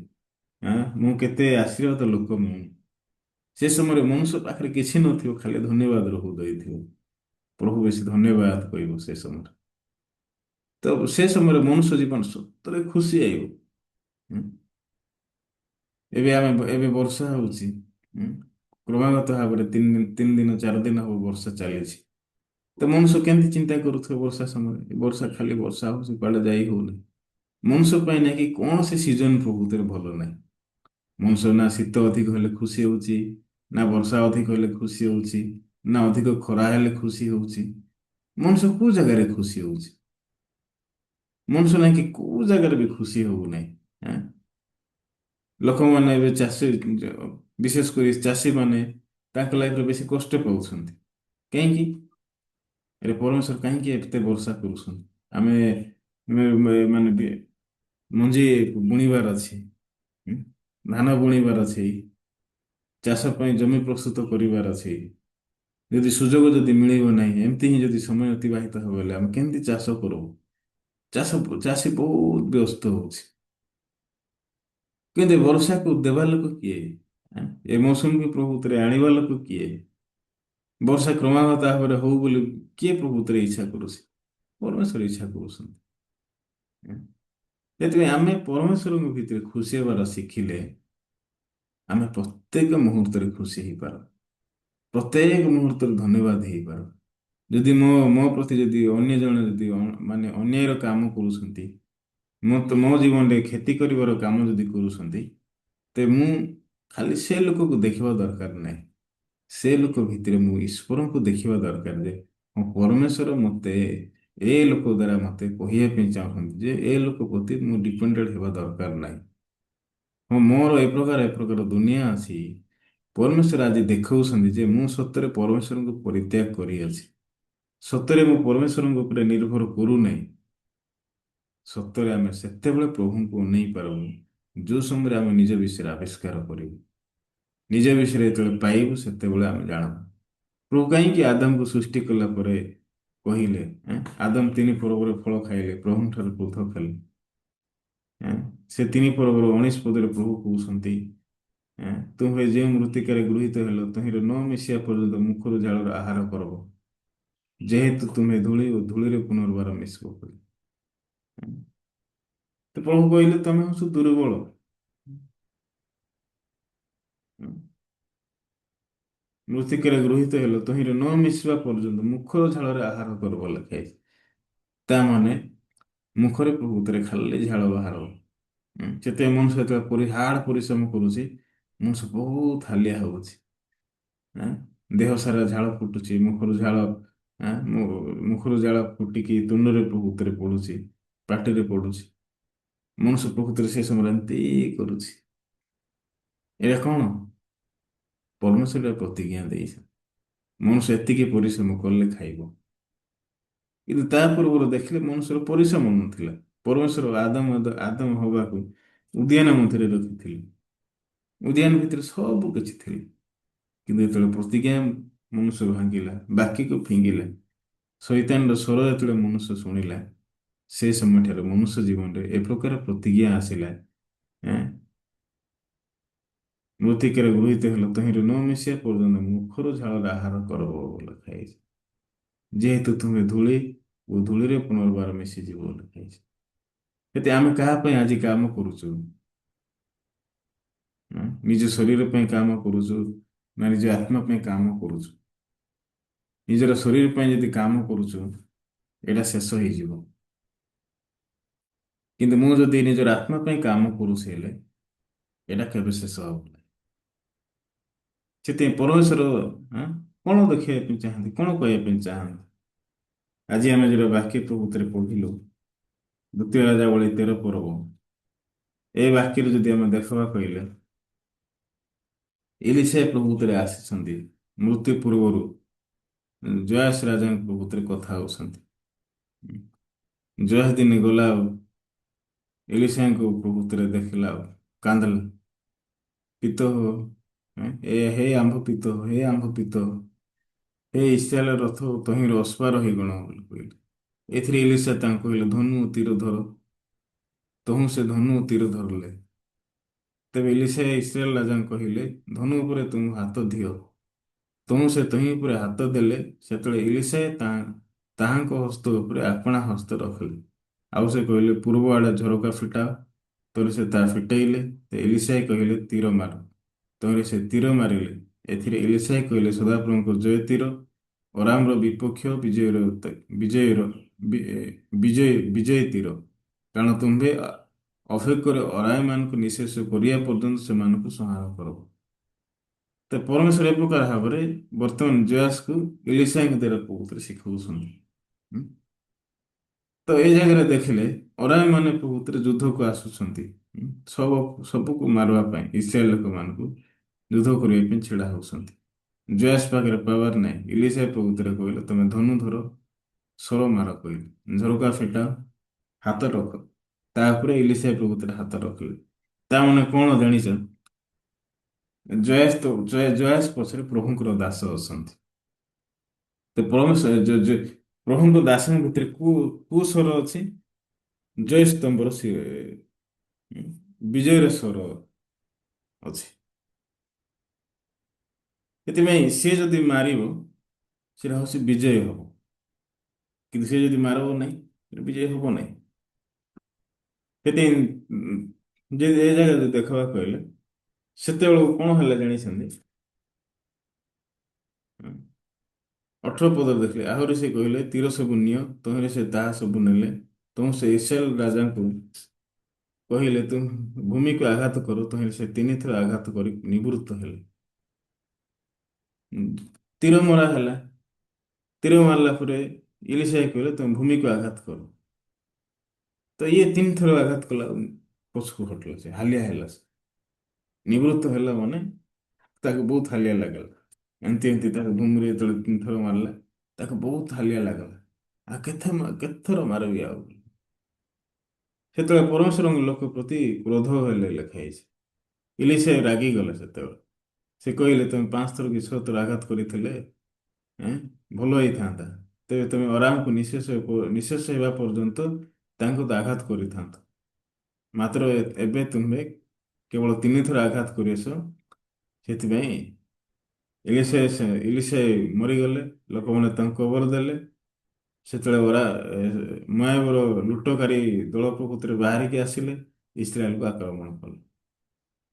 ମୁଁ କେତେ ଆଶୀର୍ବାଦ ଲୋକ ମୁଁ। ସେ ସମୟରେ ମନୁଷ୍ୟ ପାଖରେ କିଛି ନଥିବ, ଖାଲି ଧନ୍ୟବାଦର ହୃଦୟ ଥିବ। ପ୍ରଭୁ ବେଶୀ ଧନ୍ୟବାଦ କହିବ ସେ ସମୟରେ। ତ ସେ ସମୟରେ ମନୁଷ୍ୟ ଜୀବନ ସତରେ ଖୁସି ଆଇବ। ହୁଁ। ଏବେ ବର୍ଷା ହଉଛି। କ୍ରମାଗତ ଭାବରେ 3 ଦିନ 4 ଦିନ ହବ ବର୍ଷା ଚାଲିଛି। ତ ମନୁଷ୍ୟ କେମିତି ଚିନ୍ତା କରୁଥିବ ବର୍ଷା ସମୟରେ? ବର୍ଷା ଖାଲି ବର୍ଷା ହଉଛି, କୁଆଡେ ଯାଇ ହଉନି। ମନୁଷ୍ୟ ପାଇଁ ନାହିଁ କି କୌଣସି ସିଜନ ପ୍ରକୃତିରେ ଭଲ ନାହିଁ। ମନୁଷ୍ୟ ନା ଶୀତ ଅଧିକ ହେଲେ ଖୁସି ହଉଛି, ନା ବର୍ଷା ଅଧିକ ହେଲେ ଖୁସି ହଉଛି, ନା ଅଧିକ ଖରା ହେଲେ ଖୁସି ହଉଛି। ମନୁଷ୍ୟ କୋଉ ଜାଗାରେ ଖୁସି ହଉଛି? ମନୁଷ୍ୟ ନାହିଁ କି କୋଉ ଜାଗାରେ ବି ଖୁସି ହଉନାହିଁ। ଲୋକମାନେ ଏବେ ଚାଷୀ, ବିଶେଷ କରି ଚାଷୀମାନେ ତାଙ୍କ ଲାଇଫରେ ବେଶୀ କଷ୍ଟ ପାଉଛନ୍ତି। କାହିଁକି? ଆରେ ପରମେଶ୍ୱର କାହିଁକି ଏତେ ବର୍ଷା କରୁଛନ୍ତି? ଆମେ ମାନେ ମଞ୍ଜି ବୁଣିବାର ଅଛି, ଉଁ, ଧାନ ବୁଣିବାର ଅଛି, ଚାଷ ପାଇଁ ଜମି ପ୍ରସ୍ତୁତ କରିବାର ଅଛି। ଯଦି ସୁଯୋଗ ଯଦି ମିଳିବ ନାହିଁ, ଏମିତି ହିଁ ଯଦି ସମୟ ଅତିବାହିତ ହେବ ହେଲେ ଆମେ କେମିତି ଚାଷ କରିବୁ? ଚାଷୀ ବହୁତ ବ୍ୟସ୍ତ ହଉଛି। କିନ୍ତୁ ଏ ବର୍ଷାକୁ ଦେବା ଲୋକ କିଏ? ଆଁ? ଏ ମୌସୁମୀକୁ ପ୍ରଭୁତରେ ଆଣିବା ଲୋକ କିଏ? ବର୍ଷା କ୍ରମାଗତ ଭାବରେ ହଉ ବୋଲି କିଏ ପ୍ରଭୁତରେ ଇଚ୍ଛା କରୁଛି? ପରମେଶ୍ୱର ଇଚ୍ଛା କରୁଛନ୍ତି। ଆଁ? ସେଥିପାଇଁ ଆମେ ପରମେଶ୍ୱରଙ୍କ ଭିତରେ ଖୁସି ହେବାର ଶିଖିଲେ ଆମେ ପ୍ରତ୍ୟେକ ମୁହୂର୍ତ୍ତରେ ଖୁସି ହେଇପାରୁ। ପ୍ରତ୍ୟେକ ମୁହୂର୍ତ୍ତରେ ଧନ୍ୟବାଦ ହେଇପାରୁ। ଯଦି ମୋ ପ୍ରତି ଯଦି ଅନ୍ୟ ଜଣେ ଯଦି ମାନେ ଅନ୍ୟାୟର କାମ କରୁଛନ୍ତି, ମୋ ଜୀବନରେ କ୍ଷତି କରିବାର କାମ ଯଦି କରୁଛନ୍ତି, ତେ ମୁଁ ଖାଲି ସେ ଲୋକକୁ ଦେଖିବା ଦରକାର ନାହିଁ। ସେ ଲୋକ ଭିତରେ ମୁଁ ଈଶ୍ୱରଙ୍କୁ ଦେଖିବା ଦରକାର ଯେ ହଁ ପରମେଶ୍ୱର ମୋତେ ଏ ଲୋକ ଦ୍ୱାରା ମୋତେ କହିବା ପାଇଁ ଚାହୁଁଛନ୍ତି ଯେ ଏ ଲୋକ ପ୍ରତି ମୁଁ ଡିପେଣ୍ଡେଣ୍ଟ ହେବା ଦରକାର ନାହିଁ। ହଁ ମୋର ଏ ପ୍ରକାର ଦୁନିଆ ଅଛି। ପରମେଶ୍ୱର ଆଜି ଦେଖାଉଛନ୍ତି ଯେ ମୁଁ ସତରେ ପରମେଶ୍ୱରଙ୍କୁ ପରିତ୍ୟାଗ କରିଅଛି। ସତରେ ମୁଁ ପରମେଶ୍ୱରଙ୍କ ଉପରେ ନିର୍ଭର କରୁନାହିଁ। ସତରେ ଆମେ ସେତେବେଳେ ପ୍ରଭୁଙ୍କୁ ଅନେଇ ପାରିବୁ ଯୋଉ ସମୟରେ ଆମେ ନିଜ ବିଷୟରେ ଆବିଷ୍କାର କରିବୁ। ନିଜ ବିଷୟରେ ଯେତେବେଳେ ପାଇବୁ ସେତେବେଳେ ଆମେ ଜାଣୁ ପ୍ରଭୁ କାହିଁକି ଆଦମକୁ ସୃଷ୍ଟି କଲା ପରେ କହିଲେ ଆଦମ ତିନି ପର୍ବର ଫଳ ଖାଇଲେ ପ୍ରଭୁଙ୍କଠାରୁ ପୃଥକ କଲେ। ଏଁ, ସେ ତିନି ପର୍ବର 19 ପଦରେ ପ୍ରଭୁ କହୁଛନ୍ତି ତୁମେ ଯେଉଁ ମୃତ୍ତିକାରେ ଗୃହୀତ ହେଲ ତହିଁରେ ନ ମିଶିବା ପର୍ଯ୍ୟନ୍ତ ମୁଖରୁ ଝାଳର ଆହାର କରବ ଯେହେତୁ ତୁମେ ଧୂଳି ଓ ଧୂଳିରେ ପୁନର୍ବାର ମିଶିବ ବୋଲି। ଏଁ, ତ ପ୍ରଭୁ କହିଲେ ତମେ ହଉଛ ଦୁର୍ବଳ। ଏଁ, ମୃତ୍ତିକାରେ ଗୃହୀତ ହେଲ ତହିଁରେ ନ ମିଶିବା ପର୍ଯ୍ୟନ୍ତ ମୁଖର ଝାଳରେ ଆହାର କରିବ ଲେଖାଇଛି। ତା ମାନେ ମୁଖରେ ପ୍ରକୃତରେ ଖାଲି ଝାଳ ବାହାର। ଯେତେ ମଣିଷ ଯେତେବେଳେ ହାର୍ଡ ପରିଶ୍ରମ କରୁଛି ମଣିଷ ବହୁତ ହାଲିଆ ହଉଛି। ଆଁ? ଦେହ ସାରା ଝାଳ ଫୁଟୁଛି ମୁଖରୁ ଝାଳ ମୁଖରୁ ଝାଳ ଫୁଟିକି ତୁଣ୍ଡରେ ପ୍ରକୃତରେ ପଡୁଛି, ପାଟିରେ ପଡୁଛି। ମନୁଷ୍ୟ ପ୍ରକୃତରେ ସେ ସମୟରେ ଏମିତି କରୁଛି। ଏଇଟା କଣ? ପରମେଶ୍ୱର ପ୍ରତିଜ୍ଞା ଦେଇଛି ମନୁଷ୍ୟ ଏତିକି ପରିଶ୍ରମ କଲେ ଖାଇବ। କିନ୍ତୁ ତା ପୂର୍ବରୁ ଦେଖିଲେ ମନୁଷ୍ୟର ପରିଶ୍ରମ ନଥିଲା। ପରମେଶ୍ୱର ଆଦମ ହବାକୁ ଉଦ୍ୟାନ ମଧ୍ୟରେ ରଖିଥିଲେ। ଉଦ୍ୟାନ ଭିତରେ ସବୁ କିଛି ଥିଲେ। କିନ୍ତୁ ଯେତେବେଳେ ପ୍ରତିଜ୍ଞା ମନୁଷ୍ୟ ଭାଙ୍ଗିଲା, ବାକ୍ୟକୁ ଫିଙ୍ଗିଲା, ଶୈତାନର ସ୍ୱର ଯେତେବେଳେ ମନୁଷ୍ୟ ଶୁଣିଲା, ସେ ସମୟଠାରୁ ମନୁଷ୍ୟ ଜୀବନରେ ଏ ପ୍ରକାର ପ୍ରତିଜ୍ଞା ଆସିଲା। ଏଁ? ମୃତ୍ତିକାରେ ଗୃହୀତ ହେଲ ତହିଁରେ ନ ମିଶିବା ପର୍ଯ୍ୟନ୍ତ ମୁଖରୁ ଝାଳରେ ଆହାର କରବ ବୋଲି ଲେଖାଯାଇଛି। ଯେହେତୁ ତୁମେ ଧୂଳି ଓ ଧୂଳିରେ ପୁନର୍ବାର ମିଶିଯିବ ବୋଲି ଲେଖାଯାଇଛି। ଯଦି ଆମେ କାହା ପାଇଁ ଆଜି କାମ କରୁଛୁ? ନିଜ ଶରୀର ପାଇଁ କାମ କରୁଛୁ ନା ନିଜ ଆତ୍ମା ପାଇଁ କାମ କରୁଛୁ? ନିଜର ଶରୀର ପାଇଁ ଯଦି କାମ କରୁଛୁ ଏଇଟା ଶେଷ ହେଇଯିବ। କିନ୍ତୁ ମୁଁ ଯଦି ନିଜର ଆତ୍ମା ପାଇଁ କାମ କରୁଛି ହେଲେ ଏଇଟା କେବେ ଶେଷ ହବ ନାହିଁ। ସେଥିପାଇଁ ପରମେଶ୍ୱର କଣ ଦେଖିବା ପାଇଁ ଚାହାନ୍ତି, କଣ କହିବା ପାଇଁ ଚାହାନ୍ତି? ଆଜି ଆମେ ଯୋଉ ବାକ୍ୟ ପ୍ରଭୃତିରେ ପଢିଲୁ ଦ୍ୱିତୀୟ ରାଜାବଳୀ 13 ପର୍ବ, ଏ ବାକ୍ୟରେ ଯଦି ଆମେ ଦେଖିବା କହିଲେ ଏଲିଶା ପ୍ରଭୃତିରେ ଆସିଛନ୍ତି ମୃତ୍ୟୁ ପୂର୍ବରୁ ଜୟାସ ରାଜାଙ୍କ ପ୍ରଭୃତିରେ କଥା ହଉଛନ୍ତି। ଜୟାସ ଦିନେ ଗଲା ଆଉ ଏଲିଶାଙ୍କୁ ପ୍ରଭୃତିରେ ଦେଖିଲା ଆଉ କାନ୍ଦିଲା, ପିତ ହୋ ହେ ଆମ୍ଭ ପିତ ହୋ, ହେ ଆମ୍ଭ ପିତ ହୋ, ହେ ଇସ୍ରାଏଲ ରଥ ତହିଁର ଅଶ୍ୱାର ହେଇଗଣ ବୋଲି କହିଲେ। ଏଥିରେ ଏଲିଶା ତାଙ୍କୁ କହିଲେ ଧନୁ ଓ ତୀର ଧର। ତହୁଁ ସେ ଧନୁ ଓ ତୀର ଧରିଲେ। ତେବେ ଏଲିଶା ଇସ୍ରାଏଲ ରାଜାଙ୍କୁ କହିଲେ ଧନୁ ଉପରେ ତୁମ ହାତ ଦିଅ। ତହୁଁ ସେ ତହିଁ ଉପରେ ହାତ ଦେଲେ ସେତେବେଳେ ଏଲିଶା ତାହାଙ୍କ ହସ୍ତ ଉପରେ ଆପଣା ହସ୍ତ ରଖିଲେ। ଆଉ ସେ କହିଲେ ପୂର୍ବ ଆଡେ ଝରକା ଫିଟାଅ। ତରେ ସେ ତାହା ଫିଟେଇଲେ। ଏଲିଶା କହିଲେ ତୀର ମାର। ତହିଁରେ ସେ ତୀର ମାରିଲେ। ଏଥିରେ ଏଲିଶା କହିଲେ ସଦାପ୍ରଭୁଙ୍କ ଜୟ ତୀର ଅରାମର ବିପକ୍ଷ ବିଜୟର ବିଜୟ ତୀର। କାରଣ ତୁମ୍ଭେ ଅପେକ୍ଷାରେ ଅରାୟମାନଙ୍କୁ ନିଃଶେଷ କରିବା ପର୍ଯ୍ୟନ୍ତ ସେମାନଙ୍କୁ ସଂହାର କର। ତ ପରମେଶ୍ୱର ଏ ପ୍ରକାର ଭାବରେ ବର୍ତ୍ତମାନ ଜୟାସକୁ ଏଲିଶାଙ୍କ ଦ୍ୱାରା ପ୍ରଭୁତରେ ଶିଖଉଛନ୍ତି। ହୁଁ? ତ ଏଇ ଜାଗାରେ ଦେଖିଲେ ଅରାମ ମାନେ ପ୍ରଭୁତରେ ଯୁଦ୍ଧକୁ ଆସୁଛନ୍ତି। ସବୁକୁ ମାରିବା ପାଇଁ ଇସ୍ରାଏଲ ଲୋକମାନଙ୍କୁ ଯୁଦ୍ଧ କରିବା ପାଇଁ ଛିଡା ହଉଛନ୍ତି। ଜୟାସ ପାଖରେ ପାୱାର ନାହିଁ। ଏଲିଶା ପ୍ରଭୁତରେ କହିଲେ ତମେ ଧନୁ ଧର, ସର ମାର କହିଲେ, ଝରକା ଫିଟାଅ, ହାତ ରଖ। ତାପରେ ଏଲିଶା ପ୍ରଭୁତରେ ହାତ ରଖିଲେ। ତା ମାନେ କଣ ଜାଣିଛ? ଜୟାସ ପଛରେ ପ୍ରଭୁଙ୍କର ଦାସ ଅଛନ୍ତି। ତ ପ୍ରଭୁଙ୍କ ଦାସଙ୍କ ଭିତରେ କୋଉ ସ୍ୱର ଅଛି? ଜୟ ସ୍ତମ୍ଭର ବିଜୟର ସ୍ୱର ଅଛି। ସେଥିପାଇଁ ସିଏ ଯଦି ମାରିବ ସେଟା ହଉଛି ବିଜୟ ହବ, କିନ୍ତୁ ସିଏ ଯଦି ମାରିବ ନାହିଁ ସେଟା ବିଜୟ ହବ ନାହିଁ। ସେଥିପାଇଁ ଯେ ଏ ଜାଗା ଯଦି ଦେଖିବାକୁ କହିଲେ ସେତେବେଳକୁ କଣ ହେଲା ଜାଣିଛନ୍ତି? 18 ପଦରେ ଦେଖିଲେ ଆହୁରି ସେ କହିଲେ ତୀର ସବୁ ନିଅ, ତହିଁରେ ସେ ତାହା ସବୁ ନେଲେ। ତୁମ ସେ ଇସ୍ରାଏଲ ରାଜାଙ୍କୁ କହିଲେ ତୁମ ଭୂମିକୁ ଆଘାତ କର, ତହିଁରେ ସେ 3 ଥର ଆଘାତ କରି ନିବୃତ୍ତ ହେଲେ। ଉଁ, ତୀର ମରା ହେଲା। ତୀର ମାରିଲା ପରେ ଇଲିଶା କହିଲେ ତୁମେ ଭୂମିକୁ ଆଘାତ କର। ତ ଇଏ 3 ଥର ଆଘାତ କଲା, ପଛକୁ ହଟିଲା, ସେ ହାଲିଆ ହେଲା, ସେ ନିବୃତ୍ତ ହେଲା ମାନେ ତାକୁ ବହୁତ ହାଲିଆ ଲାଗିଲା। ଏମିତି ଏମିତି ତାକୁ ଭୂମିରେ ଯେତେବେଳେ 3 ଥର ମାରିଲା ତାକୁ ବହୁତ ହାଲିଆ ଲାଗିଲା। ଆଉ କେତେ ଥର ମାରିବି ଆଉ? ସେତେବେଳେ ପରମେଶ୍ୱରଙ୍କ ଲୋକ ପ୍ରତି କ୍ରୋଧ ହେଲେ ଲେଖା ହେଇଛି। ଇଲିଶା ରାଗିଗଲେ ସେତେବେଳେ। ସେ କହିଲେ ତମେ 5 ଥର କି 6 ଥର ଆଘାତ କରିଥିଲେ ଏଁ, ଭଲ ହେଇଥାନ୍ତା। ତେବେ ତମେ ଅରାମକୁ ନିଃଶେଷ ହେବା ପର୍ଯ୍ୟନ୍ତ ତାଙ୍କୁ ତ ଆଘାତ କରିଥାନ୍ତ। ମାତ୍ର ଏବେ ତୁମେ କେବଳ 3 ଥର ଆଘାତ କରିଅଛ। ସେଥିପାଇଁ ଇଲିଶା ମରିଗଲେ। ଲୋକମାନେ ତାଙ୍କୁ କବର ଦେଲେ। ସେତେବେଳେ ମୋଆବର ଲୁଟକାରୀ ଦଳ ପ୍ରକୃତିରେ ବାହାରିକି ଆସିଲେ, ଇସ୍ରାଏଲକୁ ଆକ୍ରମଣ କଲେ।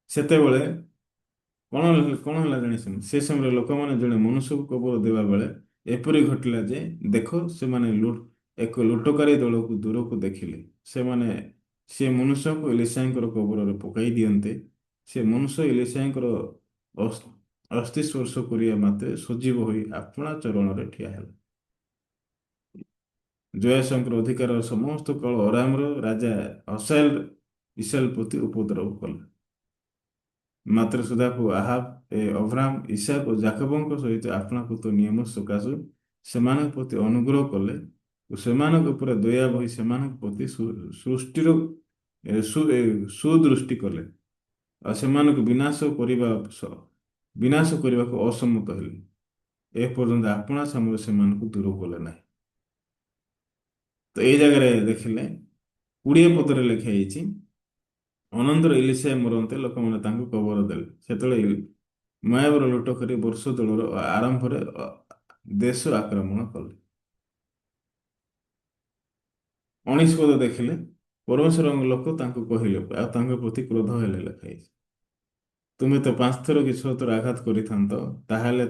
ସେତେବେଳେ କଣ ହେଲା ଜାଣିଛନ୍ତି? ସେ ସମୟରେ ଲୋକମାନେ ଜଣେ ମନୁଷ୍ୟକୁ କବର ଦେବା ବେଳେ ଏପରି ଘଟିଲା ଯେ ଦେଖ ସେମାନେ ଏକ ଲୁଟକାରୀ ଦଳକୁ ଦୂରକୁ ଦେଖିଲେ। ସେମାନେ ସେ ମନୁଷ୍ୟକୁ ଇଲିଶାଙ୍କର କବରରେ ପକାଇ ଦିଅନ୍ତେ। ସେ ମନୁଷ୍ୟ ଇଲିଶାଙ୍କର ଅସ୍ଥି ସ୍ପର୍ଶ କରିବା ମାତ୍ରେ ସଜୀବ ହୋଇ ଆପଣା ଚରଣରେ ଠିଆ ହେଲା। ଜୟାଶଙ୍କର ଅଧିକାର ସମସ୍ତ କାଳ ଅରାମର ରାଜା ଇସ୍ରାଏଲ ପ୍ରତି ଉପଦ୍ରବ କଲେ। ମାତ୍ର ସୁଦାକୁ ଅବ୍ରାମ, ଇସାକ ଓ ଯାକବଙ୍କ ସହିତ ଆପଣା ପୁତ୍ର ନିୟମ ସକାଶୁ ସେମାନଙ୍କ ପ୍ରତି ଅନୁଗ୍ରହ କଲେ ଓ ସେମାନଙ୍କ ଉପରେ ଦୟା ବହି ସେମାନଙ୍କ ପ୍ରତି ସୃଷ୍ଟିର ସୁଦୃଷ୍ଟି କଲେ। ଆଉ ସେମାନଙ୍କୁ ବିନାଶ କରିବାକୁ ଅସମ୍ମତ ହେଲେ। ଏ ପର୍ଯ୍ୟନ୍ତ ଆପଣା ସମୟରେ ସେମାନଙ୍କୁ ଦୂର କଲେ ନାହିଁ। ତ ଏଇ ଜାଗାରେ ଦେଖିଲେ 20 ପଦରେ ଲେଖା ହେଇଛି, ଅନନ୍ତର ଇଲିଶା ମରନ୍ତେ ଲୋକମାନେ ତାଙ୍କୁ କବର ଦେଲେ। ସେତେବେଳେ ମୋଆବର ଲୁଟ କରି ବର୍ଷ ଦଳର ଆରମ୍ଭରେ ଦେଶ ଆକ୍ରମଣ କଲେ। 19 ପଦ ଦେଖିଲେ ପରମେଶ୍ୱରଙ୍କ ଲୋକ ତାଙ୍କୁ କହିଲେ ଆଉ ତାଙ୍କ ପ୍ରତି କ୍ରୋଧ ହେଲେ ଲେଖା ହେଇଛି। ତୁମେ ତ 5 ଥର କି 6 ଥର ଆଘାତ କରିଥାନ୍ତ, ତାହେଲେ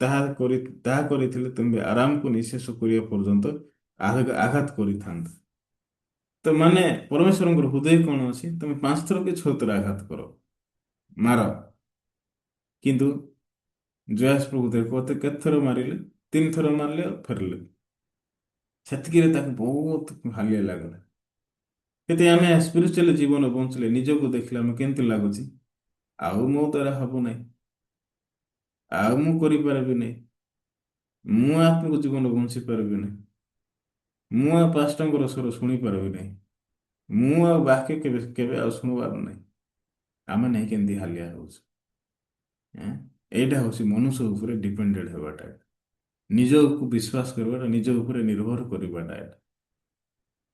ତାହା କରିଥିଲେ ତୁମେ ଆରାମକୁ ନିଃଶେଷ କରିବା ପର୍ଯ୍ୟନ୍ତ ଆଘାତ କରିଥାନ୍ତ। ତ ମାନେ ପରମେଶ୍ୱରଙ୍କର ହୃଦୟ କଣ ଅଛି? ତମେ 5 ଥର କି 6 ଥର ଆଘାତ କର, ମାର। କିନ୍ତୁ ଜୟାସ ପ୍ରଭୁ କେତେ ଥର ମାରିଲେ? 3 ଥର ମାରିଲେ ଆଉ ଫେରିଲେ। ସେତିକିରେ ତାକୁ ବହୁତ ହାଲିଆ ଲାଗିଲା। କେତେ ଆମେ ସ୍ପିରିଚୁଆଲ ଜୀବନ ବଞ୍ଚିଲେ ନିଜକୁ ଦେଖିଲେ ଆମେ କେମିତି ଲାଗୁଛି? ଆଉ ମୋ ଦ୍ୱାରା ହବ ନାହିଁ, ଆଉ ମୁଁ କରିପାରିବି ନାହିଁ, ମୁଁ ଆତ୍ମିକ ଜୀବନ ବଞ୍ଚି ପାରିବି ନାହିଁ, ମୁଁ ଆଉ ପାଷ୍ଟରଙ୍କର ସ୍ୱର ଶୁଣିପାରିବି ନାହିଁ, ମୁଁ ଆଉ ବାକ୍ୟ କେବେ କେବେ ଆଉ ଶୁଣିବାର ନାହିଁ। ଆମେ ନାହିଁ କେମିତି ହାଲିଆ ହଉଛୁ। ଏଁ? ଏଇଟା ହଉଛି ମନୁଷ୍ୟ ଉପରେ ଡିପେଣ୍ଡେଣ୍ଟ ହେବାଟା, ନିଜକୁ ବିଶ୍ୱାସ କରିବାଟା, ନିଜ ଉପରେ ନିର୍ଭର କରିବାଟା।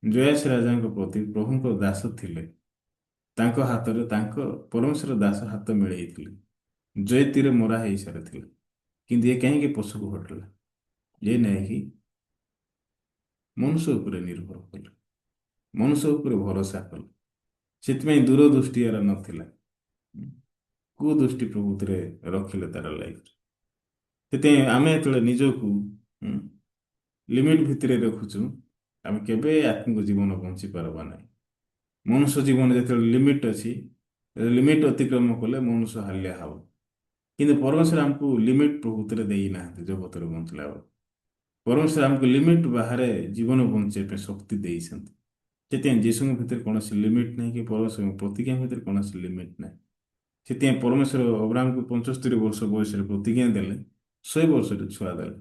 ଜୟାସ ରାଜାଙ୍କ ପ୍ରତି ପ୍ରଭୁଙ୍କ ଦାସ ଥିଲେ। ତାଙ୍କ ହାତରେ ତାଙ୍କ ପରମେଶ୍ୱର ଦାସ ହାତ ମିଳେଇଥିଲେ। ଜୟ ତୀର ମରା ହେଇ ସାରିଥିଲା। କିନ୍ତୁ ଏ କାହିଁକି ପଛକୁ ହଟିଲା? ଏ ନେଇକି ମନୁଷ୍ୟ ଉପରେ ନିର୍ଭର କଲେ, ମନୁଷ୍ୟ ଉପରେ ଭରସା କଲେ। ସେଥିପାଇଁ ଦୂରଦୃଷ୍ଟି ଏହାର ନଥିଲା। କୁଦୃଷ୍ଟି ପ୍ରଭୁତିରେ ରଖିଲେ ତାର ଲାଇଫ। ସେଥିପାଇଁ ଆମେ ଯେତେବେଳେ ନିଜକୁ ଲିମିଟ ଭିତରେ ରଖୁଛୁ, ଆମେ କେବେ ଆତ୍ମିକ ଜୀବନ ବଞ୍ଚି ପାରିବା ନାହିଁ। ମନୁଷ୍ୟ ଜୀବନ ଯେତେବେଳେ ଲିମିଟ ଅଛି, ଲିମିଟ ଅତିକ୍ରମ କଲେ ମନୁଷ୍ୟ ହାଲିଆ ହବ। କିନ୍ତୁ ପରମେଶ୍ୱର ଆମକୁ ଲିମିଟ ପ୍ରଭୁତିରେ ଦେଇନାହାନ୍ତି। ଜଗତରେ ବଞ୍ଚିଲା ବେଳେ ପରମେଶ୍ୱର ଆମକୁ ଲିମିଟ ବାହାରେ ଜୀବନ ବଞ୍ଚିବା ପାଇଁ ଶକ୍ତି ଦେଇଛନ୍ତି। ସେଥିପାଇଁ ଯୀଶୁଙ୍କ ଭିତରେ କୌଣସି ଲିମିଟ ନାହିଁ, କି ପରମେଶ୍ୱରଙ୍କ ପ୍ରତିଜ୍ଞା ଭିତରେ କୌଣସି ଲିମିଟ ନାହିଁ। ସେଥିପାଇଁ ପରମେଶ୍ୱର ଅବ୍ରାହ୍ମକୁ 75 ବର୍ଷ ବୟସରେ ପ୍ରତିଜ୍ଞା ଦେଲେ, 100 ବର୍ଷରେ ଛୁଆ ଦେଲେ।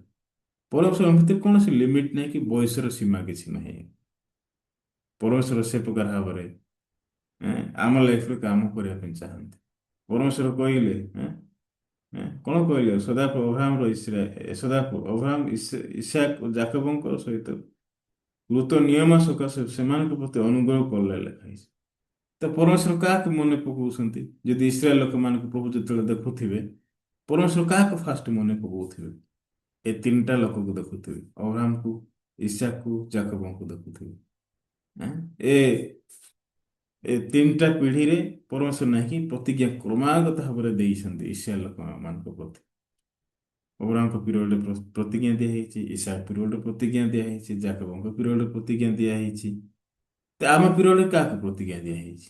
ପରମେଶ୍ୱରଙ୍କ ଭିତରେ କୌଣସି ଲିମିଟ ନାହିଁ, କି ବୟସର ସୀମା କିଛି ନାହିଁ। ପରମେଶ୍ୱର ସେ ପ୍ରକାର ଭାବରେ ଆମ ଲାଇଫରେ କାମ କରିବା ପାଇଁ ଚାହାନ୍ତି। ପରମେଶ୍ୱର କହିଲେ କଣ କହିଲେ ସଦାପ୍ରଭୁ ଅବ୍ରାହମର ସଦାପ୍ରଭୁ ଅବ୍ରାହମ ଇସାକ ଯାକବଙ୍କ ସହିତ କୃତ ନିୟମ ସକାଶେ ସେମାନଙ୍କ ପ୍ରତି ଅନୁଗ୍ରହ କଲେ ଲେଖା ହେଇଛି। ତ ପରମେଶ୍ୱର କାହାକୁ ମନେ ପକାଉଛନ୍ତି? ଯଦି ଇସ୍ରାଏଲ ଲୋକମାନଙ୍କୁ ପ୍ରଭୁ ଯେତେବେଳେ ଦେଖୁଥିବେ, ପରମେଶ୍ୱର କାହାକୁ ଫାଷ୍ଟ ମନେ ପକାଉଥିବେ? ଏ ତିନିଟା ଲୋକକୁ ଦେଖୁଥିବେ, ଅବ୍ରାହମକୁ, ଇସାକକୁ, ଯାକବଙ୍କୁ ଦେଖୁଥିବେ। ଆଁ? ଏ ଏ ତିନିଟା ପିଢ଼ିରେ ପରମେଶ୍ୱର ନାହିଁକି ପ୍ରତିଜ୍ଞା କ୍ରମାଗତ ଭାବରେ ଦେଇଛନ୍ତି ଇସ୍ରାଏଲ ଲୋକମାନଙ୍କ ପ୍ରତି। ଅବ୍ରାହମଙ୍କ ପିରିୟଡ଼ରେ ପ୍ରତିଜ୍ଞା ଦିଆହେଇଛି, ଇସାକ ପିରିୟଡ଼ରେ ପ୍ରତିଜ୍ଞା ଦିଆହେଇଛି, ଯାକବଙ୍କ ପିରିୟଡ଼ରେ ପ୍ରତିଜ୍ଞା ଦିଆହେଇଛି। ତ ଆମ ପିରିୟଡ଼ରେ କାହାକୁ ପ୍ରତିଜ୍ଞା ଦିଆହେଇଛି?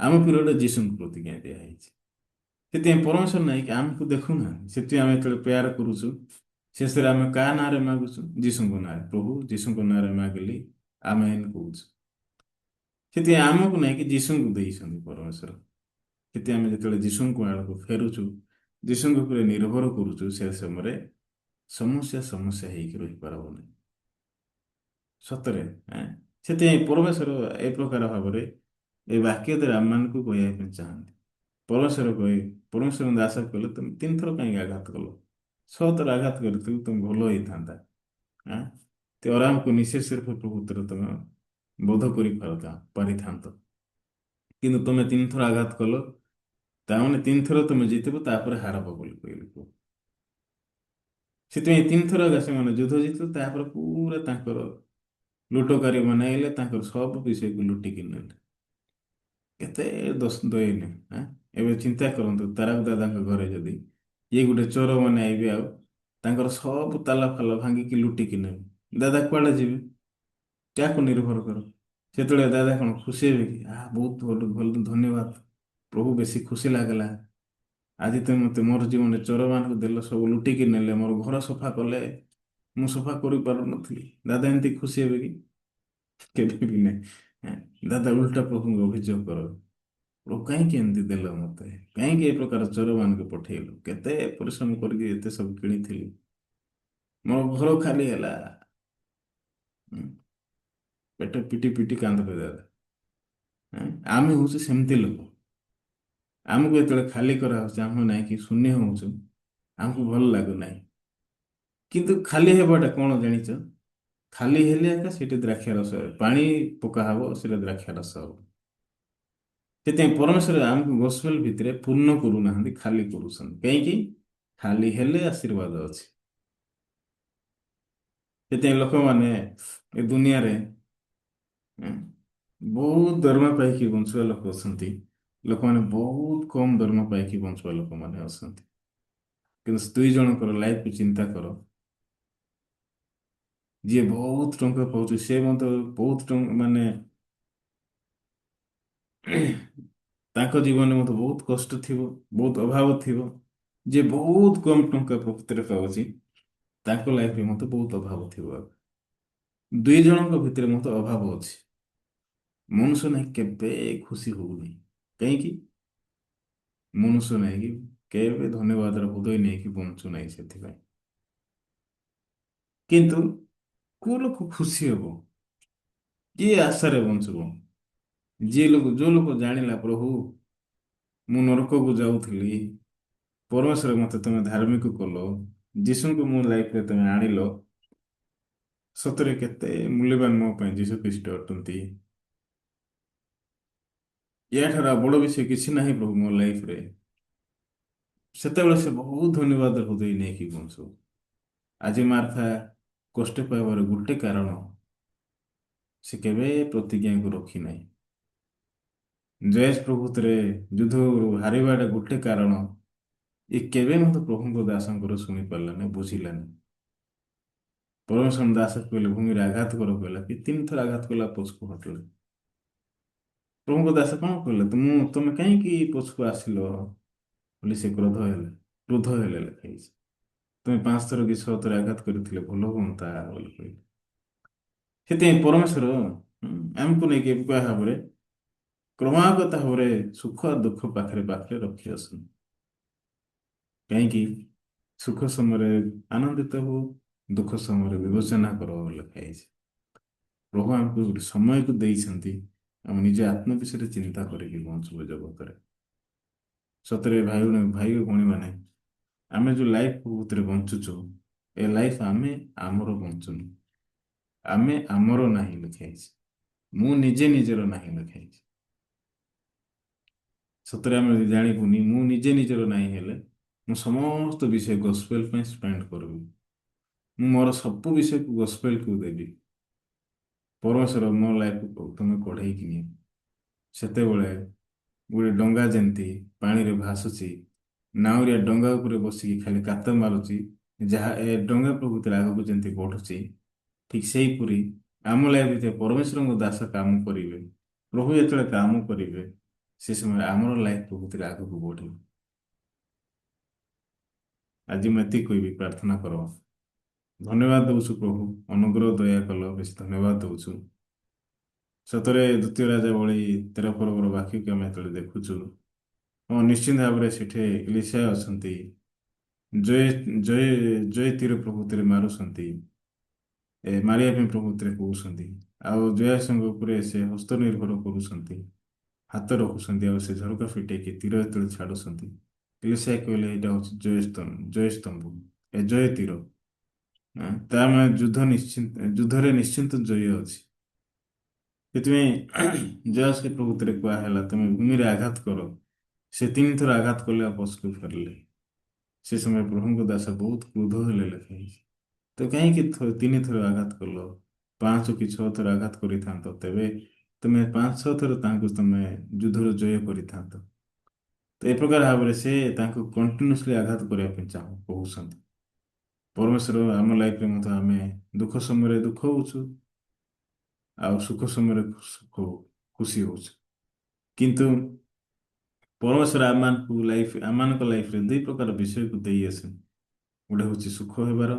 ଆମ ପିରିୟଡ଼ରେ ଯୀଶୁଙ୍କୁ ପ୍ରତିଜ୍ଞା ଦିଆହେଇଛି। ସେଥିପାଇଁ ପରମେଶ୍ୱର ନାହିଁକି ଆମକୁ ଦେଖୁନାହାନ୍ତି। ସେଥିପାଇଁ ଆମେ ଯେତେବେଳେ ପ୍ରେୟାର କରୁଛୁ, ଶେଷରେ ଆମେ କାହା ନାଁରେ ମାଗୁଛୁ? ଯୀଶୁଙ୍କ ନାଁରେ। ପ୍ରଭୁ ଯୀଶୁଙ୍କ ନାଁରେ ମାଗିଲି ଆମେ କହୁଛୁ। ସେଥିପାଇଁ ଆମକୁ ନାହିଁକି ଯୀଶୁଙ୍କୁ ଦେଇଛନ୍ତି ପରମେଶ୍ୱର। ସେଥିପାଇଁ ଆମେ ଯେତେବେଳେ ଯୀଶୁଙ୍କ ଆଡ଼କୁ ଫେରୁଛୁ, ଯୀଶୁଙ୍କ ଉପରେ ନିର୍ଭର କରୁଛୁ, ସେ ସମୟରେ ସମସ୍ୟା ହେଇକି ରହିପାରିବ ନାହିଁ। ସତରେ ସେଥିପାଇଁ ପରମେଶ୍ୱର ଏ ପ୍ରକାର ଭାବରେ ଏ ବାକ୍ୟ ଦ୍ୱାରା ଆମମାନଙ୍କୁ କହିବା ପାଇଁ ଚାହାନ୍ତି। ପରମେଶ୍ୱର କହେ, ପରମେଶ୍ୱରଙ୍କୁ ଆଶା କଲେ ତୁମେ 3 ଥର କାହିଁକି ଆଘାତ କଲ? 6 ଥର ଆଘାତ କରିଥିଲେ ତୁମେ ଭଲ ହେଇଥାନ୍ତା। ତ ଅରାମକୁ ନିଶେଷ ପ୍ରଭୁତ୍ୱରେ ତମେ ବୋଧ ପାରିଥାନ୍ତ। କିନ୍ତୁ ତମେ 3 ଥର ଆଘାତ କଲ, ତାମାନେ 3 ଥର ତମେ ଜିତିବ, ତାପରେ ହାରବ ବୋଲି କହିଲେ। ସେଥିପାଇଁ 3 ଥର ସେମାନେ ଯୁଦ୍ଧ ଜିତିଲେ, ତାପରେ ପୁରା ତାଙ୍କର ଲୁଟକାରୀ ମାନେ ଆଇଲେ, ତାଙ୍କର ସବୁ ବିଷୟକୁ ଲୁଟିକି ନେଲେ। କେତେ ଦୟନୀୟ। ଏବେ ଚିନ୍ତା କରନ୍ତୁ, ତାରାକ ଦାଦାଙ୍କ ଘରେ ଯଦି ଇଏ ଗୋଟେ ଚୋର ମାନେ ଆଇବେ, ଆଉ ତାଙ୍କର ସବୁ ତାଲା ଫାଲା ଭାଙ୍ଗିକି ଲୁଟିକି ନେବେ, ଦାଦା କୁଆଡ଼େ ଯିବେ? କାହାକୁ ନିର୍ଭର କର? ସେତେବେଳେ ଦାଦା କଣ ଖୁସି ହେବେ କି? ବହୁତ ଭଲ ଭଲ, ଧନ୍ୟବାଦ ପ୍ରଭୁ, ବେଶୀ ଖୁସି ଲାଗିଲା। ଆଜି ତ ମତେ ମୋର ଜୀବନରେ ଚୋରମାନଙ୍କୁ ଦେଲ, ସବୁ ଲୁଟିକି ନେଲେ, ମୋର ଘର ସଫା କଲେ, ମୁଁ ସଫା କରିପାରୁନଥିଲି। ଦାଦା ଏମିତି ଖୁସି ହେବେ କି? କେବେ ବି ନାହିଁ। ଦାଦା ଉଲ୍ଟା ପ୍ରଭୁଙ୍କୁ ଅଭିଯୋଗ କର, ପ୍ରଭୁ କାହିଁକି ଏମିତି ଦେଲ ମତେ? କାହିଁକି ଏ ପ୍ରକାର ଚୋରମାନଙ୍କୁ ପଠେଇଲୁ? କେତେ ପରିଶ୍ରମ କରିକି ଏତେ ସବୁ କିଣିଥିଲି, ମୋ ଘର ଖାଲି ହେଲା। ହୁଁ, ପେଟ ପିଟି ପିଟି କାନ୍ଦ ଦାଦା। ଆମେ ହଉଛୁ ସେମିତି ଲୋକ। ଆମକୁ ଯେତେବେଳେ ଖାଲି କରାହଉଛି, ଆମେ ନାହିଁ କି ଶୂନ୍ୟ ହଉଛୁ, ଆମକୁ ଭଲ ଲାଗୁନାହିଁ। କିନ୍ତୁ ଖାଲି ହେବାଟା କଣ ଜାଣିଛ? ଖାଲି ହେଲେ ଏକା ସେଠି ଦ୍ରାକ୍ଷା ରସ, ପାଣି ପକା ହବ, ସେଟା ଦ୍ରାକ୍ଷା ରସ ହବ। ସେଥିପାଇଁ ପରମେଶ୍ୱର ଆମକୁ ଗୋସ୍ପେଲ ଭିତରେ ପୂର୍ଣ୍ଣ କରୁନାହାନ୍ତି, ଖାଲି କରୁଛନ୍ତି। କାହିଁକି? ଖାଲି ହେଲେ ଆଶୀର୍ବାଦ ଅଛି। ସେଥିପାଇଁ ଲୋକମାନେ ଏ ଦୁନିଆରେ ବହୁତ ଦରମା ପାଇକି ବଞ୍ଚୁବା ଲୋକ ଅଛନ୍ତି, ଲୋକମାନେ ବହୁତ କମ ଦରମା ପାଇକି ବଞ୍ଚୁବା ଲୋକମାନେ ଅଛନ୍ତି। କିନ୍ତୁ 2 ଜଣଙ୍କର ଲାଇଫକୁ ଚିନ୍ତା କର। ଯିଏ ବହୁତ ଟଙ୍କା ପାଉଛି, ସେ ମଧ୍ୟ ବହୁତ ଟଙ୍କା, ମାନେ ତାଙ୍କ ଜୀବନରେ ମଧ୍ୟ ବହୁତ କଷ୍ଟ ଥିବ, ବହୁତ ଅଭାବ ଥିବ। ଯିଏ ବହୁତ କମ ଟଙ୍କା ପ୍ରକୃତିରେ ପାଉଛି, ତାଙ୍କ ଲାଇଫରେ ମଧ୍ୟ ବହୁତ ଅଭାବ ଥିବ। 2 ଜଣଙ୍କ ଭିତରେ ମଧ୍ୟ ଅଭାବ ଅଛି। ମନୁଷ୍ୟ ନାହିଁ କେବେ ଖୁସି ହଉନି। କାହିଁକି? ମନୁଷ୍ୟ ନାହିଁକି କେବେ ଧନ୍ୟବାଦର ହୃଦୟ ନେଇକି ବଞ୍ଚୁ ନାହିଁ। ସେଥିପାଇଁ କିନ୍ତୁ କୋଉ ଲୋକ ଖୁସି ହବ? କିଏ ଆଶାରେ ବଞ୍ଚିବ? ଯୋଉ ଲୋକ ଜାଣିଲା, ପ୍ରଭୁ ମୁଁ ନରକକୁ ଯାଉଥିଲି, ପରମେଶ୍ୱର ମତେ ତମେ ଧାର୍ମିକ କଲ, ଯୀଶୁଙ୍କୁ ମୋ ଲାଇଫରେ ତମେ ଆଣିଲ, ସତରେ କେତେ ମୂଲ୍ୟବାନ ମୋ ପାଇଁ ଯୀଶୁ ଖ୍ରୀଷ୍ଟ ଅଟନ୍ତି। ୟାଠାରୁ ଆଉ ବଡ଼ ବିଷୟ କିଛି ନାହିଁ ପ୍ରଭୁ ମୋ ଲାଇଫରେ। ସେତେବେଳେ ସେ ବହୁତ ଧନ୍ୟବାଦ ହୃଦୟ ନେଇକି ବଞ୍ଚୁ। ଆଜି ମାର୍ଥା କଷ୍ଟ ପାଇବାର ଗୋଟେ କାରଣ, ସେ କେବେ ପ୍ରତିଜ୍ଞାକୁ ରଖି ନାହିଁ। ଜୟେଶ ପ୍ରଭୁତ୍ୱରେ ଯୁଦ୍ଧ ହାରିବାଟା ଗୋଟେ କାରଣ, ଏ କେବେ ମଧ୍ୟ ପ୍ରଭୁଙ୍କ ଦାସଙ୍କର ଶୁଣି ପାରିଲାନି, ବୁଝିଲାନି। ପରମେଶ୍ୱର ଦାସ କହିଲେ, ଭୂମିରେ ଆଘାତ କର କହିଲା, କି 3 ଥର ଆଘାତ କଲା, ପଛକୁ ହଟିଲା। ପ୍ରଭୁଙ୍କ ଦାସ କଣ କହିଲେ, ତମେ କାହିଁକି ପଛକୁ ଆସିଲ ବୋଲି ସେ କ୍ରୋଧ ହେଲେ ଲେଖା ହେଇଛି। ତୁମେ 5 ଥର କି 6 ଥର ଆଘାତ କରିଥିଲେ ଭଲ ହୁଅନ୍ତା ବୋଲି କହିଲେ। ସେଥିପାଇଁ ପରମେଶ୍ୱର ଆମକୁ ନେଇକି ଏକା ଭାବରେ କ୍ରମାଗତ ଭାବରେ ସୁଖ ଦୁଃଖ ପାଖରେ ପାଖରେ ରଖି ଆସନ୍ତି। କାହିଁକି? ସୁଖ ସମୟରେ ଆନନ୍ଦିତ ହଉ, ଦୁଃଖ ସମୟରେ ବିବେଚନା କର ଲେଖା ହେଇଛି। ପ୍ରଭୁ ଆମକୁ ଗୋଟେ ସମୟକୁ ଦେଇଛନ୍ତି, ଆମେ ନିଜ ଆତ୍ମ ବିଷୟରେ ଚିନ୍ତା କରିକି ବଞ୍ଚୁଛୁ ଜଗତରେ। ସତରେ ଭାଇ ଭାଇ ଭଉଣୀ ମାନେ, ଆମେ ଯୋଉ ଲାଇଫ ଭିତରେ ବଞ୍ଚୁଛୁ, ଏ ଲାଇଫ ଆମେ ଆମର ବଞ୍ଚୁନୁ। ଆମେ ଆମର ନାହିଁ ଲେଖାଇଛି। ମୁଁ ନିଜେ ନିଜର ନାହିଁ ଲେଖାଇଛି। ସତରେ ଆମେ ଯଦି ଜାଣିବୁନି ମୁଁ ନିଜେ ନିଜର ନାହିଁ ହେଲେ ମୁଁ ସମସ୍ତ ବିଷୟ ଗସ୍ପେଲ ପାଇଁ ସ୍ପେଣ୍ଡ କରିବି। ମୁଁ ମୋର ସବୁ ବିଷୟକୁ ଗସ୍ପେଲକୁ ଦେବି। ପରମେଶ୍ୱର ମୋ ଲାଇଫକୁ ତମେ କଢେଇକି ନିଅ। ସେତେବେଳେ ଗୋଟେ ଡଙ୍ଗା ଯେମିତି ପାଣିରେ ଭାସୁଛି, ନାଉରିଆ ଡଙ୍ଗା ଉପରେ ବସିକି ଖାଲି କାତ ମାରୁଛି, ଯାହା ଏ ଡଙ୍ଗା ପ୍ରକୃତିରେ ଆଗକୁ ଯେମିତି ବଢୁଛି, ଠିକ ସେଇପରି ଆମ ଲାଇଫ ଭିତରେ ପରମେଶ୍ୱରଙ୍କ ଦାସ କାମ କରିବେ। ପ୍ରଭୁ ଯେତେବେଳେ କାମ କରିବେ, ସେ ସମୟରେ ଆମର ଲାଇଫ ପ୍ରକୃତିରେ ଆଗକୁ ବଢିବ। ଆଜି ମୁଁ ଏତିକି କହିବି, ପ୍ରାର୍ଥନା କର। ଧନ୍ୟବାଦ ଦଉଛୁ ପ୍ରଭୁ, ଅନୁଗ୍ରହ ଦୟା କଲ, ବେଶୀ ଧନ୍ୟବାଦ ଦଉଛୁ। ସତରେ ଦ୍ୱିତୀୟ ରାଜା ଭଳି 13 ପର୍ବର ବାକ୍ୟକୁ ଆମେ ଯେତେବେଳେ ଦେଖୁଛୁ, ହଁ ନିଶ୍ଚିନ୍ତ ଭାବରେ ସେଠି ଇଲିଶା ଅଛନ୍ତି। ଜୟ ଜୟ ଜୟ ତୀର ପ୍ରକୃତିରେ ମାରୁଛନ୍ତି, ମାରିବା ପାଇଁ ପ୍ରକୃତିରେ କହୁଛନ୍ତି। ଆଉ ଜୟାସଙ୍କ ଉପରେ ସେ ହସ୍ତ ନିର୍ଭର କରୁଛନ୍ତି, ହାତ ରଖୁଛନ୍ତି, ଆଉ ସେ ଝରକା ଫିଟେଇକି ତୀର ଯେତେବେଳେ ଛାଡୁଛନ୍ତି, ଇଲିଶା କହିଲେ ଏଇଟା ହଉଛି ଜୟସ୍ତମ୍ଭ, ଏ ଜୟ ତୀର। ତା ମାନେ ଯୁଦ୍ଧରେ ନିଶ୍ଚିନ୍ତ ଜୟ ଅଛି। ସେଥିପାଇଁ ଜୟଶ୍ରୀ ପ୍ରଭୃତିରେ କୁହାହେଲା, ତମେ ଭୂମିରେ ଆଘାତ କର। ସେ 3 ଥର ଆଘାତ କଲେ ଆଉ ପଛକୁ ଫେରିଲେ। ସେ ସମୟ ପ୍ରଭୁଙ୍କ ଦାସ ବହୁତ କ୍ରୋଧ ହେଲେ ଲେଖାଇଛି। ତ କାହିଁକି 3 ଥର ଆଘାତ କଲ? 5 କି 6 ଥର ଆଘାତ କରିଥାନ୍ତ, ତେବେ ତମେ 5-6 ଥର ତାଙ୍କୁ ତମେ ଯୁଦ୍ଧର ଜୟ କରିଥାନ୍ତ। ତ ଏ ପ୍ରକାର ଭାବରେ ସେ ତାଙ୍କୁ କଣ୍ଟିନ୍ୟୁସଲି ଆଘାତ କରିବା ପାଇଁ କହୁଛନ୍ତି। ପରମେଶ୍ୱର ଆମ ଲାଇଫରେ ମଧ୍ୟ ଆମେ ଦୁଃଖ ସମୟରେ ଦୁଃଖ ହଉଛୁ, ଆଉ ସୁଖ ସମୟରେ ଖୁସି ହଉଛୁ। କିନ୍ତୁ ପରମେଶ୍ୱର ଆମମାନଙ୍କ ଲାଇଫରେ 2 ପ୍ରକାର ବିଷୟକୁ ଦେଇ ଆସେ। ଗୋଟେ ହଉଛି ସୁଖ ହେବାର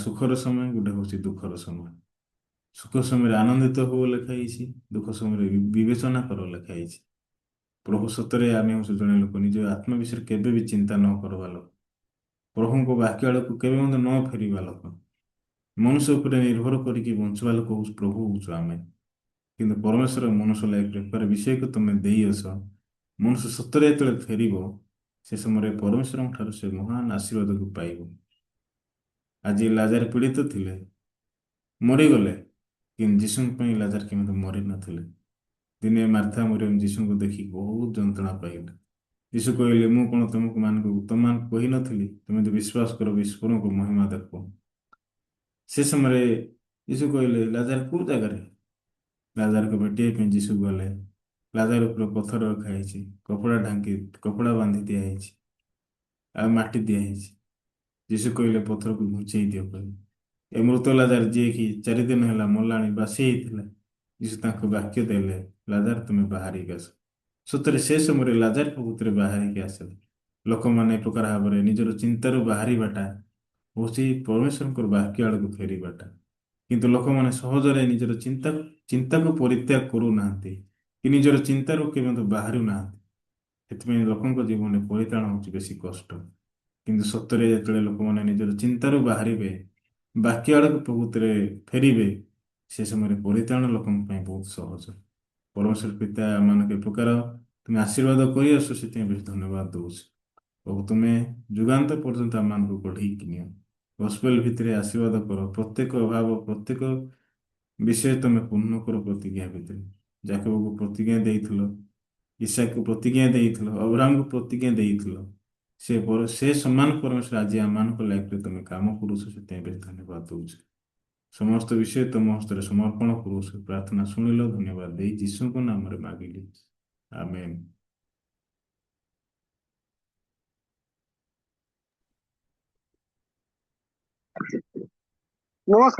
ସୁଖର ସମୟ, ଗୋଟେ ହଉଛି ଦୁଃଖର ସମୟ। ସୁଖ ସମୟରେ ଆନନ୍ଦିତ ହୁଅ ଲେଖା ହେଇଛି, ଦୁଃଖ ସମୟରେ ବିବେଚନା କର ଲେଖା ହେଇଛି। ପ୍ରଭୁ ସତରେ ଆମେ ହଉଛୁ ଜଣେ ଲୋକ ନିଜ ଆତ୍ମ ବିଷୟରେ କେବେ ବି ଚିନ୍ତା ନ କରିବା ଲୋକ, ପ୍ରଭୁଙ୍କ ବାକ୍ୟ ଆଡ଼କୁ କେବେ ମଧ୍ୟ ନ ଫେରିବା ଲୋକ, ମନୁଷ୍ୟ ଉପରେ ନିର୍ଭର କରିକି ବଞ୍ଚୁବା ଲୋକ ହଉଛି ପ୍ରଭୁ ହଉଛୁ ଆମେ। କିନ୍ତୁ ପରମେଶ୍ୱର ମନୁଷ୍ୟ ଲାଇଫରେ ଏକ ବିଷୟକୁ ତମେ ଦେଇ ଆସ, ମନୁଷ୍ୟ ସତରେ ଯେତେବେଳେ ଫେରିବ, ସେ ସମୟରେ ପରମେଶ୍ୱରଙ୍କ ଠାରୁ ସେ ମହାନ ଆଶୀର୍ବାଦକୁ ପାଇବ। ଆଜି ଲାଜାର ପୀଡ଼ିତ ଥିଲେ, ମରିଗଲେ, କିନ୍ତୁ ଯୀଶୁଙ୍କ ପାଇଁ ଲାଜାର କେମିତି ମରି ନଥିଲେ। ଦିନେ ମାର୍ଥା ମରିୟମ ଯୀଶୁଙ୍କୁ ଦେଖି ବହୁତ ଯନ୍ତ୍ରଣା ପାଇଲେ। ଯୀଶୁ କହିଲେ, ମୁଁ କଣ ତମମାନଙ୍କୁ କହିନଥିଲି, ତୁମେ ଯଦି ବିଶ୍ୱାସ କର ଈଶ୍ୱରଙ୍କ ମହିମା ଦେଖ। ସେ ସମୟରେ ଯୀଶୁ କହିଲେ, ଲାଜାର କୋଉ ଜାଗାରେ? ଲାଜାରକୁ ଭେଟିବା ପାଇଁ ଯୀଶୁ ଗଲେ। ଲାଜାର ଉପରେ ପଥର ରଖା ହେଇଛି, କପଡ଼ା ବାନ୍ଧି ଦିଆହେଇଛି, ଆଉ ମାଟି ଦିଆହେଇଛି। ଯୀଶୁ କହିଲେ, ପଥରକୁ ଘୁଞ୍ଚେଇ ଦିଅ କହିଲେ। ଏ ମୃତ ଲାଜାର ଯିଏକି 4 ଦିନ ହେଲା ମଲାଣି, ବାସି ହେଇଥିଲା, ଯୀଶୁ ତାଙ୍କୁ ବାକ୍ୟ ଦେଲେ, ଲାଜାର ତୁମେ ବାହାରିକି ଆସ। ସତରେ ସେ ସମୟରେ ଲାଜାର ପ୍ରକୃତିରେ ବାହାରିକି ଆସିଲେ। ଲୋକମାନେ ଏ ପ୍ରକାର ଭାବରେ ନିଜର ଚିନ୍ତାରୁ ବାହାରିବାଟା ହଉଛି ପରମେଶ୍ୱରଙ୍କର ବାକ୍ୟ ଆଡ଼କୁ ଫେରିବାଟା। କିନ୍ତୁ ଲୋକମାନେ ସହଜରେ ନିଜର ଚିନ୍ତାକୁ ପରିତ୍ୟାଗ କରୁନାହାନ୍ତି, କି ନିଜର ଚିନ୍ତାରୁ କେବେ ବାହାରୁନାହାନ୍ତି। ସେଥିପାଇଁ ଲୋକଙ୍କ ଜୀବନରେ ପରିତ୍ରାଣ ହଉଛି ବେଶୀ କଷ୍ଟ। କିନ୍ତୁ ସତରେ ଯେତେବେଳେ ଲୋକମାନେ ନିଜର ଚିନ୍ତାରୁ ବାହାରିବେ, ବାକ୍ୟ ଆଡ଼କୁ ପ୍ରକୃତିରେ ଫେରିବେ, ସେ ସମୟରେ ପରିତ୍ରାଣ ଲୋକଙ୍କ ପାଇଁ ବହୁତ ସହଜ। ପରମେଶ୍ୱର ପିତା ଆମମାନଙ୍କୁ ଏ ପ୍ରକାର ତୁମେ ଆଶୀର୍ବାଦ କରି ଆସ, ସେଥିପାଇଁ ବେଶୀ ଧନ୍ୟବାଦ ଦଉଛି। ପ୍ରଭୁ ତୁମେ ଯୁଗାନ୍ତ ପର୍ଯ୍ୟନ୍ତ ଆମମାନଙ୍କୁ ଗଢ଼େଇକି ନିଅ। ଗସ୍ପେଲ ଭିତରେ ଆଶୀର୍ବାଦ କର, ପ୍ରତ୍ୟେକ ଅଭାବ, ପ୍ରତ୍ୟେକ ବିଷୟ ତମେ ପୂର୍ଣ୍ଣ କର। ପ୍ରତିଜ୍ଞା ଭିତରେ ଯାକବକୁ ପ୍ରତିଜ୍ଞା ଦେଇଥିଲ, ଇସାକୁ ପ୍ରତିଜ୍ଞା ଦେଇଥିଲ, ଅବ୍ରାହ୍ମକୁ ପ୍ରତିଜ୍ଞା ଦେଇଥିଲ, ସେ ସମାନ ପରମେଶ୍ୱର ଆଜି ଆମମାନଙ୍କ ଲାଇଫରେ ତମେ କାମ କରୁଛ, ସେଥିପାଇଁ ବେଶୀ ଧନ୍ୟବାଦ ଦଉଛି। ସମସ୍ତ ବିଷୟ ତମ ହସ୍ତରେ ସମର୍ପଣ କରୁଛୁ। ପ୍ରାର୍ଥନା ଶୁଣିଲ, ଧନ୍ୟବାଦ ଦେଇ ଯୀଶୁଙ୍କ ନାମରେ ମାଗିଲି, ଆମେନ୍।
ନମସ୍କାର।